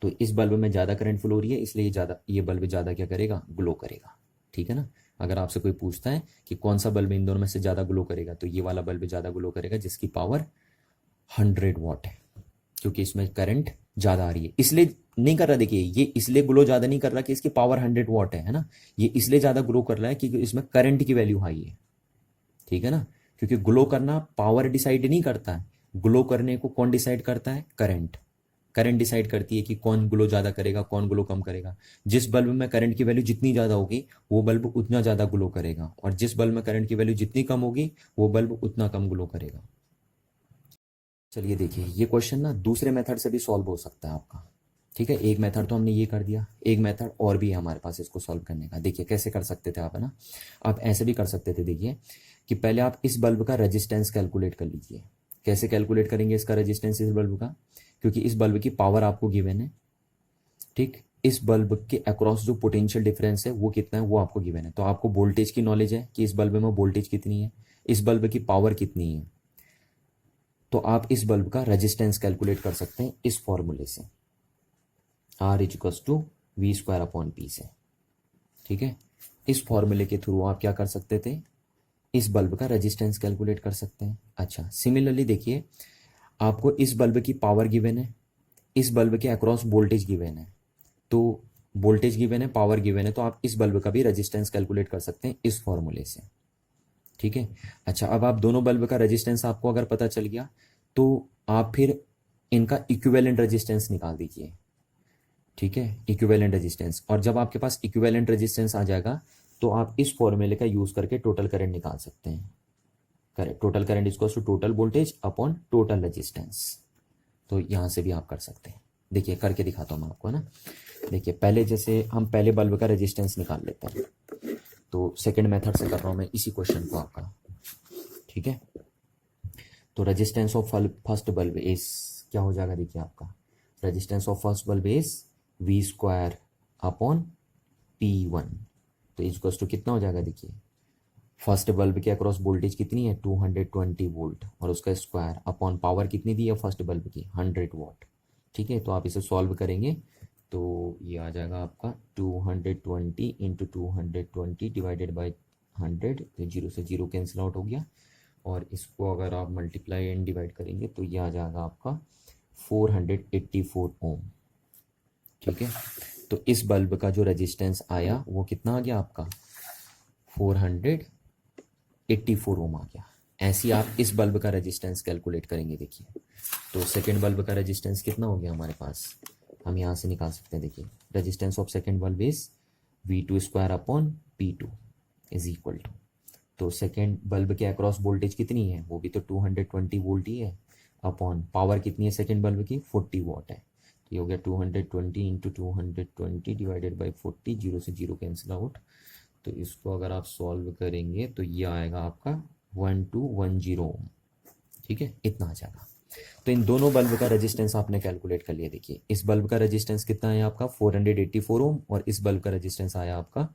तो इस बल्ब में ज़्यादा करंट फ्लो हो रही है इसलिए ये बल्ब ज़्यादा क्या करेगा, ग्लो करेगा। ठीक है ना, अगर आपसे कोई पूछता है कि कौन सा बल्ब इन दोनों में से ज़्यादा ग्लो करेगा, तो ये वाला बल्ब ज़्यादा ग्लो करेगा जिसकी पावर 100 वॉट है, क्योंकि इसमें करंट ज़्यादा आ रही है। इसलिए नहीं कर रहा, देखिए ये इसलिए ग्लो ज़्यादा नहीं कर रहा कि इसकी पावर 100 वॉट है ना, ये इसलिए ज़्यादा ग्लो कर रहा है क्योंकि इसमें करंट की वैल्यू हाई है। ठीक है ना, क्योंकि ग्लो करना पावर डिसाइड नहीं करता है, ग्लो करने को कौन डिसाइड करता है, करंट। करंट डिसाइड करती है कि कौन ग्लो ज़्यादा करेगा कौन ग्लो कम करेगा। जिस बल्ब में करंट की वैल्यू जितनी ज़्यादा होगी वो बल्ब उतना ज़्यादा ग्लो करेगा, और जिस बल्ब में करंट की वैल्यू जितनी कम होगी वो बल्ब उतना कम ग्लो करेगा। चलिए देखिए ये क्वेश्चन ना दूसरे मेथड से भी सॉल्व हो सकता है आपका। ठीक है, एक मेथड तो हमने ये कर दिया, एक मेथड और भी है हमारे पास इसको सॉल्व करने का। देखिए कैसे कर सकते थे आप, है ना, आप ऐसे भी कर सकते थे। देखिए कि पहले आप इस बल्ब का रेजिस्टेंस कैलकुलेट कर लीजिए। कैसे कैलकुलेट करेंगे इसका रेजिस्टेंस इस बल्ब का, क्योंकि इस बल्ब की पावर आपको गिवन है। ठीक, इस बल्ब के अक्रॉस जो पोटेंशियल डिफरेंस है वो कितना है वो आपको गिवन है, तो आपको वोल्टेज की नॉलेज है कि इस बल्ब में वोल्टेज कितनी है, इस बल्ब की पावर कितनी है, तो आप इस बल्ब का रेजिस्टेंस कैलकुलेट कर सकते हैं इस फॉर्मूले से, R equals to V square upon P से। ठीक है, इस फॉर्मूले के थ्रू आप क्या कर सकते थे, इस बल्ब का रेजिस्टेंस कैलकुलेट कर सकते हैं। अच्छा सिमिलरली देखिए आपको इस बल्ब की पावर गिवन है, इस बल्ब के अक्रॉस वोल्टेज गिवन है, तो वोल्टेज गिवन है पावर गिवन है, तो आप इस बल्ब का भी रेजिस्टेंस कैलकुलेट कर सकते हैं इस फॉर्मूले से। ठीक है, अच्छा अब आप दोनों बल्ब का रेजिस्टेंस आपको अगर पता चल गया तो आप फिर इनका इक्विवेलेंट रेजिस्टेंस निकाल दीजिए। ठीक है, इक्विवेलेंट रेजिस्टेंस। और जब आपके पास इक्विवेलेंट रेजिस्टेंस आ जाएगा तो आप इस फॉर्मूले का यूज करके टोटल करंट निकाल सकते हैं। Correct, total current equals to total voltage upon total resistance. तो यहाँ से भी आप कर सकते हैं। देखिए करके दिखाता हूँ मैं आपको, है ना। देखिए पहले जैसे हम पहले बल्ब का रेजिस्टेंस निकाल लेते हैं, तो सेकंड मेथड से कर रहा हूँ मैं इसी क्वेश्चन को आपका। ठीक है, तो resistance of first bulb is क्या हो जाएगा, देखिए आपका resistance of first bulb is V square upon P1। तो इक्वल्स टू कितना हो जाएगा, देखिए फर्स्ट बल्ब के अक्रॉस वोल्टेज कितनी है 220 वोल्ट और उसका स्क्वायर अपॉन पावर कितनी दी है फर्स्ट बल्ब की 100 वॉट। ठीक है, तो आप इसे सॉल्व करेंगे तो ये आ जाएगा आपका 220 इंटू 220 डिवाइडेड बाई 100। तो जीरो से जीरो कैंसिल आउट हो गया, और इसको अगर आप मल्टीप्लाई एंड डिवाइड करेंगे तो ये आ जाएगा आपका 484 ओम। ठीक है, तो इस बल्ब का जो रेजिस्टेंस आया वो कितना आ गया आपका 484 ओम आ गया। ऐसे ही आप इस बल्ब का रेजिस्टेंस कैलकुलेट करेंगे। देखिए तो सेकेंड बल्ब का रेजिस्टेंस कितना हो गया हमारे पास, हम यहाँ से निकाल सकते हैं। देखिए resistance of second bulb is V2 square upon P2 is equal to, तो सेकेंड बल्ब के अक्रॉस वोल्टेज कितनी है, वो भी तो 220 वोल्ट ही है, अपॉन पावर कितनी है सेकेंड बल्ब की 40 वॉट है। तो ये हो गया 220 इंटू 220 डिवाइडेड बाई 40, जीरो से जीरो कैंसिल आउट। तो इसको अगर आप सॉल्व करेंगे तो ये आएगा आपका 1210 ओम। ठीक है, इतना आ जाएगा। तो इन दोनों बल्ब का रेजिस्टेंस आपने कैलकुलेट कर लिया। देखिए इस बल्ब का रेजिस्टेंस कितना है आपका 484 ओम, और इस बल्ब का रेजिस्टेंस आया आपका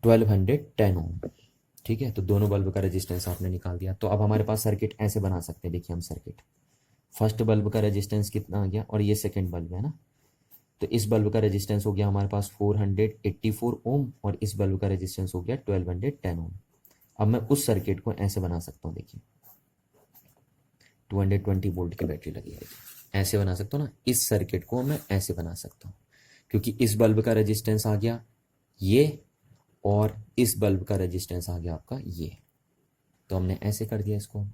1210 ओम। ठीक है, तो दोनों बल्ब का रेजिस्टेंस आपने निकाल दिया। तो अब हमारे पास सर्किट ऐसे बना सकते हैं। देखिए हम सर्किट, फर्स्ट बल्ब का रेजिस्टेंस कितना आ गया और ये सेकेंड बल्ब है ना, तो इस बल्ब का रेजिस्टेंस हो गया हमारे पास 484 ओम और इस बल्ब का रेजिस्टेंस हो गया 1210 ओम। अब मैं उस सर्किट को ऐसे बना सकता हूँ। देखिए 220 वोल्ट की बैटरी लगी है, ऐसे बना सकता हूँ ना। इस सर्किट को मैं ऐसे बना सकता हूँ क्योंकि इस बल्ब का रेजिस्टेंस आ गया ये और इस बल्ब का रेजिस्टेंस आ गया आपका ये, तो हमने ऐसे कर दिया इसको।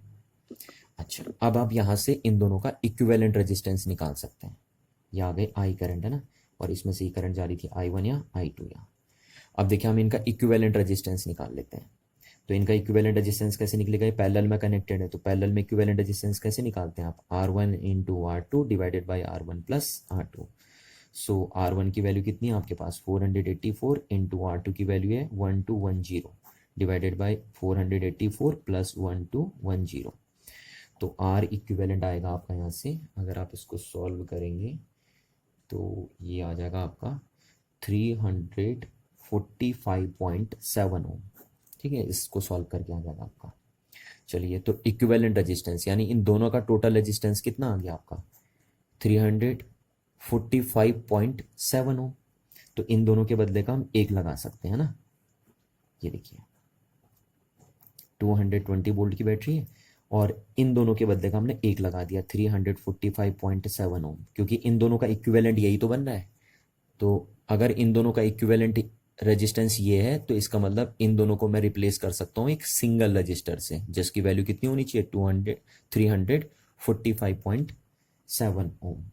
अच्छा, अब आप यहाँ से इन दोनों का इक्विवेलेंट रेजिस्टेंस निकाल सकते हैं। ये आ गए आई करंट है ना, और इसमें से करंट जा रही थी I1 या I2 या। अब देखिए हम इनका इक्विवेलेंट रेजिस्टेंस निकाल लेते हैं। तो इनका इक्विवेलेंट रेजिस्टेंस कैसे निकलेगा, पैरेलल में कनेक्टेड है, तो पैरेलल में इक्विवेलेंट रेजिस्टेंस कैसे निकालते हैं आप, R1 into R2 divided by R1 plus R2। So R1 की वैल्यू कितनी है आपके पास 484 इंटू R2 की वैल्यू है 1210 डिवाइडेड बाई 484 प्लस 1210। तो R इक्विवेलेंट आएगा आपका यहाँ से, अगर आप इसको सॉल्व करेंगे तो ये आ जाएगा आपका 345.7 ओम। ठीक है, इसको सॉल्व करके आ जाएगा आपका। चलिए, तो इक्विवेलेंट रेजिस्टेंस यानी इन दोनों का टोटल रेजिस्टेंस कितना आ गया आपका 345.7 ओम। तो इन दोनों के बदले का हम एक लगा सकते हैं ना। ये देखिए 220 वोल्ट की बैटरी है और इन दोनों के बदले का हमने एक लगा दिया 345.7 ओम, क्योंकि इन दोनों का इक्विवेलेंट यही तो बन रहा है। तो अगर इन दोनों का इक्विवेलेंट रेजिस्टेंस ये है तो इसका मतलब इन दोनों को मैं रिप्लेस कर सकता हूँ एक सिंगल रजिस्टर से, जिसकी वैल्यू कितनी होनी चाहिए 345.7 ओम।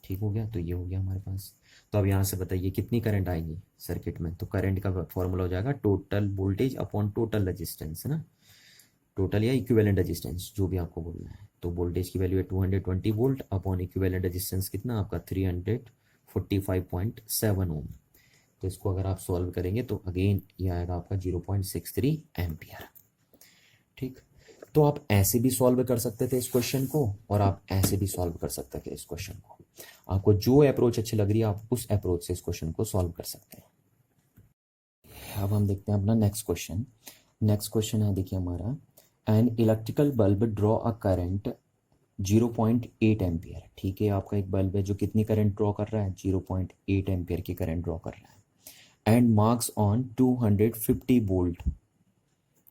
ठीक हो गया, तो ये हो गया हमारे पास। तो अब यहाँ से बताइए कितनी करंट आएगी सर्किट में, तो करंट का फॉर्मूला हो जाएगा total voltage upon total resistance, है ना, टोटल या इक्विवेलेंट रेजिस्टेंस जो भी आपको बोलना है। तो वोल्टेज की वैल्यू है 220 वोल्ट अपॉन इक्विवेलेंट रेजिस्टेंस कितना आपका 345.7 ओम। तो इसको अगर आप सॉल्व करेंगे तो अगेन ये आएगा आपका 0.63 एम्पियर। ठीक, तो आप ऐसे भी सॉल्व कर सकते थे इस क्वेश्चन को और आप ऐसे भी सॉल्व कर सकते थे इस क्वेश्चन को। आपको जो अप्रोच अच्छी लग रही है आप उस अप्रोच से इस क्वेश्चन को सॉल्व कर सकते हैं। अब हम देखते हैं अपना नेक्स्ट क्वेश्चन। नेक्स्ट क्वेश्चन है देखिए हमारा, an electrical bulb draw a current 0.8 ampere. ठीक है, आपका एक बल्ब है जो कितनी करंट ड्रॉ कर रहा है 0.8 एम्पियर की करंट ड्रॉ कर रहा है, एंड मार्क्स ऑन 250 वोल्ट।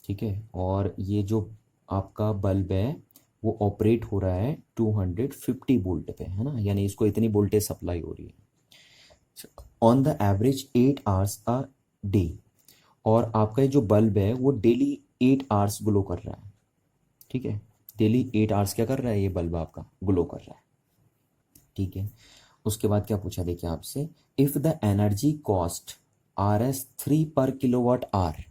ठीक है, और ये जो आपका बल्ब है वो ऑपरेट हो रहा है 250 वोल्ट पे, है ना, यानी इसको इतनी वोल्टेज सप्लाई हो रही है on the average 8 hours a day. और आपका ये जो बल्ब है वो डेली 8 आवर्स ग्लो कर रहा है। ठीक है, डेली 8 आवर्स क्या कर रहा है ये बल्ब आपका ग्लो कर रहा है। ठीक है। उसके बाद क्या पूछा देखिए आपसे, if the energy cost Rs 3 पर किलोवाट आर,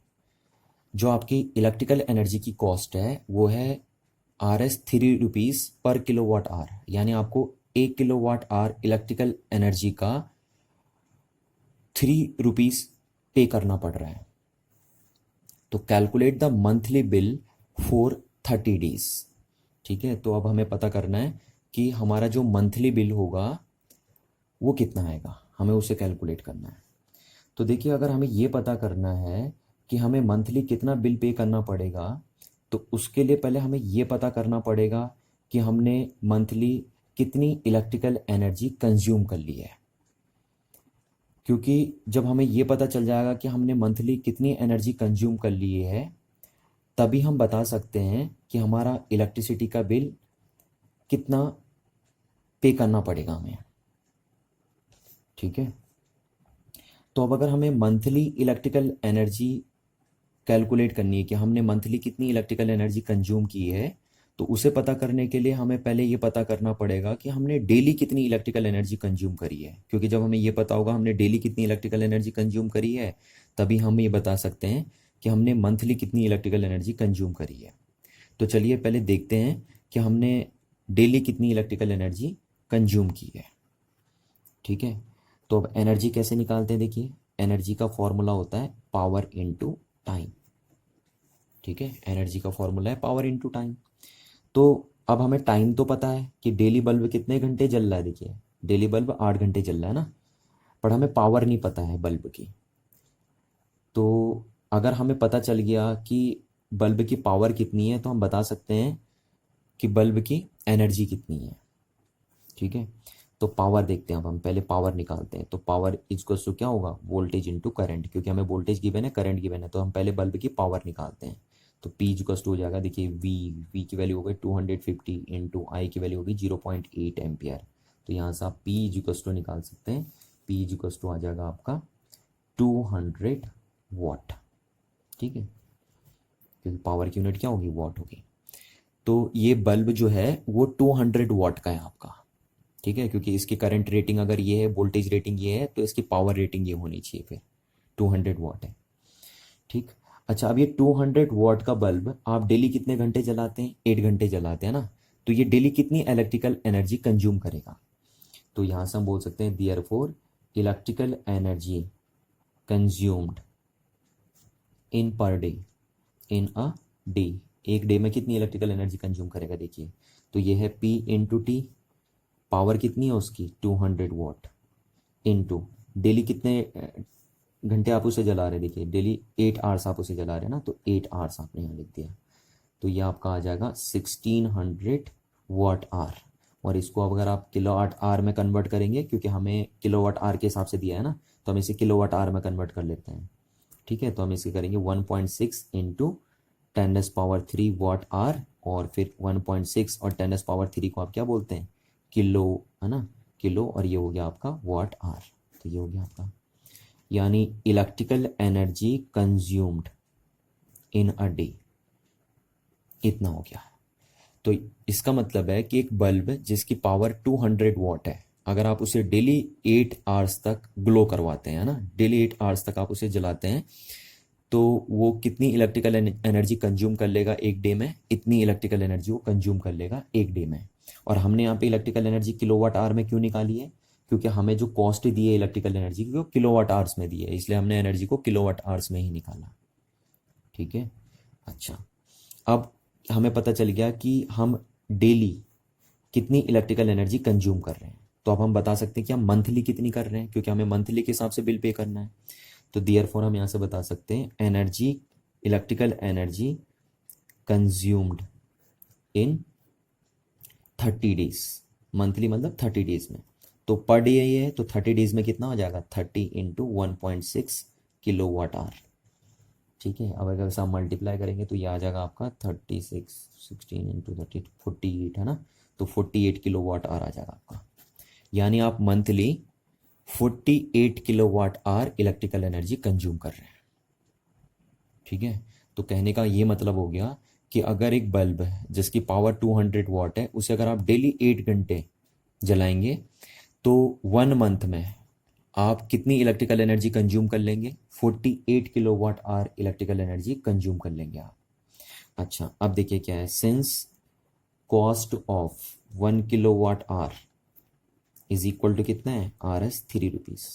जो आपकी इलेक्ट्रिकल एनर्जी की कॉस्ट है वो है Rs 3 रुपीज़ पर किलोवाट आर, यानी आपको 1 किलोवाट आर इलेक्ट्रिकल एनर्जी का 3 रुपीज़ पे करना पड़ रहा है। तो calculate the monthly bill for 30 days. ठीक है, तो अब हमें पता करना है कि हमारा जो मंथली बिल होगा वो कितना आएगा, हमें उसे कैलकुलेट करना है। तो देखिए, अगर हमें ये पता करना है कि हमें मंथली कितना बिल पे करना पड़ेगा, तो उसके लिए पहले हमें ये पता करना पड़ेगा कि हमने मंथली कितनी इलेक्ट्रिकल एनर्जी कंज्यूम कर ली है। क्योंकि जब हमें ये पता चल जाएगा कि हमने मंथली कितनी एनर्जी कंज्यूम कर ली है, तभी हम बता सकते हैं कि हमारा इलेक्ट्रिसिटी का बिल कितना पे करना पड़ेगा हमें। ठीक है, तो अब अगर हमें मंथली इलेक्ट्रिकल एनर्जी कैलकुलेट करनी है कि हमने मंथली कितनी इलेक्ट्रिकल एनर्जी कंज्यूम की है, तो उसे पता करने के लिए हमें पहले ये पता करना पड़ेगा कि हमने डेली कितनी इलेक्ट्रिकल एनर्जी कंज्यूम करी है। क्योंकि जब हमें ये पता होगा हमने डेली कितनी इलेक्ट्रिकल एनर्जी कंज्यूम करी है, तभी हम ये बता सकते हैं कि हमने मंथली कितनी इलेक्ट्रिकल एनर्जी कंज्यूम करी है। तो चलिए पहले देखते हैं कि हमने डेली कितनी इलेक्ट्रिकल एनर्जी कंज्यूम की है। ठीक है, तो अब एनर्जी कैसे निकालते हैं, देखिए एनर्जी का फॉर्मूला होता है पावर इनटू टाइम। ठीक है, एनर्जी का फॉर्मूला है पावर इनटू टाइम। तो अब हमें टाइम तो पता है कि डेली बल्ब कितने घंटे जल रहा है, देखिए डेली बल्ब 8 घंटे जल रहा है ना, पर हमें पावर नहीं पता है बल्ब की। तो अगर हमें पता चल गया कि बल्ब की पावर कितनी है, तो हम बता सकते हैं कि बल्ब की एनर्जी कितनी है। ठीक है, तो पावर देखते हैं, अब हम पहले पावर निकालते हैं। तो पावर इक्वल्स टू क्या होगा, वोल्टेज इनटू करंट, क्योंकि हमें वोल्टेज गिवन है, करंट गिवन है, तो हम पहले बल्ब की पावर निकालते हैं। तो P इक्वल्स टू हो जाएगा, देखिए V की वैल्यू हो गई 250 इंटू आई की वैल्यू होगी 0.8 एम्पियर। तो यहाँ से आप P इक्वल्स टू निकाल सकते हैं। P इक्वल्स टू आ जाएगा आपका 200 वाट। ठीक है, क्योंकि पावर की यूनिट क्या होगी, वाट होगी। तो ये बल्ब जो है वो 200 वाट का है आपका। ठीक है, क्योंकि इसकी करंट रेटिंग अगर ये है, वोल्टेज रेटिंग ये है, तो इसकी पावर रेटिंग ये होनी चाहिए, फिर 200 वाट है। ठीक, अच्छा अब ये 200 वाट का बल्ब आप डेली कितने घंटे जलाते हैं, 8 घंटे जलाते हैं ना, तो ये डेली कितनी इलेक्ट्रिकल एनर्जी कंज्यूम करेगा। तो यहाँ से हम बोल सकते हैं therefore electrical energy consumed in per day, in a day, एक डे में कितनी इलेक्ट्रिकल एनर्जी कंज्यूम करेगा, देखिए तो ये है P इंटू टी, पावर कितनी है उसकी 200 वाट, इनटू डेली कितने घंटे आप उसे जला रहे हैं, देखिए डेली 8 आवर्स आप उसे जला रहे हैं ना, तो 8 आवर्स आपने यहाँ लिख दिया। तो ये आपका आ जाएगा 1600 वाट आर। और इसको अब अगर आप किलो वाट आर में कन्वर्ट करेंगे, क्योंकि हमें किलो वाट आर के हिसाब से दिया है ना, तो हम इसे किलो वाट आर में कन्वर्ट कर लेते हैं। ठीक है, तो हम इसे करेंगे 1.6 इंटू 10⁻³ वाट आर, और फिर 1.6 और 10⁻³ को आप क्या बोलते हैं, किलो, है ना, किलो, और ये हो गया आपका वाट आर। तो ये हो गया आपका, यानी electrical energy consumed in a day इतना हो गया। तो इसका मतलब है कि एक बल्ब जिसकी पावर 200 वाट है, अगर आप उसे डेली 8 आवर्स तक ग्लो करवाते हैं ना, डेली 8 आवर्स तक आप उसे जलाते हैं, तो वो कितनी इलेक्ट्रिकल एनर्जी कंज्यूम कर लेगा एक डे में, इतनी इलेक्ट्रिकल एनर्जी वो कंज्यूम कर लेगा एक डे में। और हमने यहाँ पे इलेक्ट्रिकल एनर्जी किलोवाट आवर में क्यों निकाली है, क्योंकि हमें जो कॉस्ट दी है इलेक्ट्रिकल एनर्जी की वो किलोवाट आवर्स में दी है, इसलिए हमने एनर्जी को किलोवाट आवर्स में ही निकाला। ठीक है, अच्छा अब हमें पता चल गया कि हम डेली कितनी इलेक्ट्रिकल एनर्जी कंज्यूम कर रहे हैं। तो अब हम बता सकते हैं कि हम मंथली कितनी कर रहे हैं, क्योंकि हमें मंथली के हिसाब से बिल पे करना है। तो देयरफॉर हम यहाँ से बता सकते हैं एनर्जी, इलेक्ट्रिकल एनर्जी कंज्यूम्ड इन 30 डेज, मंथली मतलब 30 डेज में। तो पर डे ये है, तो 30 डेज में कितना हो जाएगा, 30 इंटू 1.6 किलो वाट आवर। ठीक है, अब अगर आप मल्टीप्लाई करेंगे तो ये आ जाएगा आपका 36, 16 इंटू 30, 48 है ना, तो 48 किलो वाट आवर आ जाएगा आपका। यानी आप monthly 48 kilo watt hour electrical energy consume कर रहे हैं। ठीक है, तो कहने का ये मतलब हो गया कि अगर एक बल्ब है जिसकी पावर 200 वाट है, उसे अगर आप डेली 8 घंटे जलाएंगे तो 1 मंथ में आप कितनी इलेक्ट्रिकल एनर्जी कंज्यूम कर लेंगे? 48 kilowatt hour electrical energy consume कर लेंगे आप। अच्छा, अब देखिए क्या है, since cost of 1 kilowatt hour is equal to कितना है? RS 3 रुपीज़,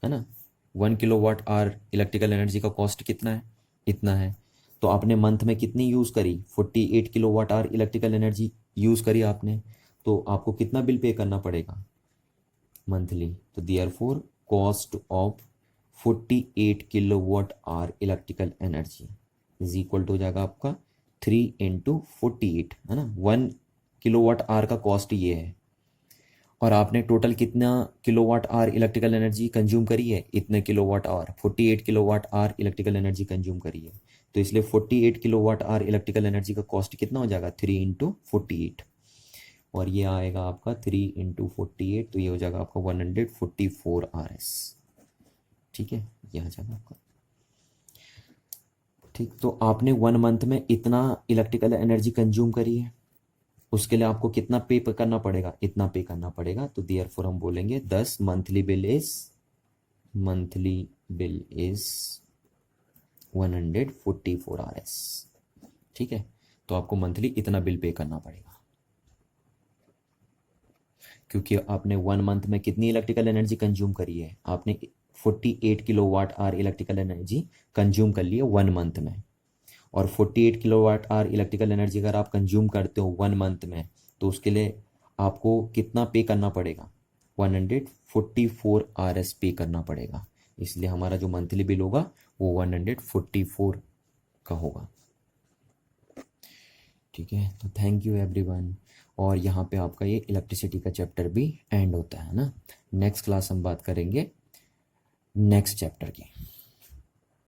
है ना। 1 किलोवाट आवर इलेक्ट्रिकल एनर्जी का कॉस्ट कितना है? इतना है। तो आपने मंथ में कितनी यूज़ करी? 48 kilowatt hour electrical energy use करी आपने, तो आपको कितना बिल पे करना पड़ेगा मंथली? तो therefore cost of 48 kilowatt hour electrical energy is equal to हो जाएगा आपका 3 × 48, है ना। 1 किलोवाट आवर का कॉस्ट ये है, और आपने टोटल कितना kilowatt hour electrical energy consume करी है? इतने kilowatt hour, 48 kilowatt hour electrical energy consume करी है। तो इसलिए 48 किलोवाट आवर इलेक्ट्रिकल एनर्जी का कॉस्ट कितना हो जाएगा? 3 × 48, और ये आएगा आपका 3 × 48, तो ये हो जाएगा आपका 144 RS। ठीक है, ये आ जाएगा आपका। ठीक, तो आपने 1 मंथ में इतना इलेक्ट्रिकल एनर्जी कंज्यूम करी है, उसके लिए आपको कितना पे करना पड़ेगा? इतना पे करना पड़ेगा। तो देयरफॉर हम बोलेंगे 10 मंथली बिल इज 144 RS। ठीक है, तो आपको मंथली इतना बिल पे करना पड़ेगा, क्योंकि आपने 1 मंथ में कितनी इलेक्ट्रिकल एनर्जी कंज्यूम करी है? आपने 48 kilowatt hour electrical energy consume कर ली है 1 मंथ में, और 48 किलोवाट आवर इलेक्ट्रिकल एनर्जी अगर आप कंज्यूम करते हो 1 मंथ में, तो उसके लिए आपको कितना पे करना पड़ेगा? 144 RS पे करना पड़ेगा। इसलिए हमारा जो मंथली बिल होगा वो 144 का होगा। ठीक है, तो थैंक यू एवरीवन। और यहाँ पे आपका ये इलेक्ट्रिसिटी का चैप्टर भी एंड होता है ना। नेक्स्ट क्लास हम बात करेंगे नेक्स्ट चैप्टर की।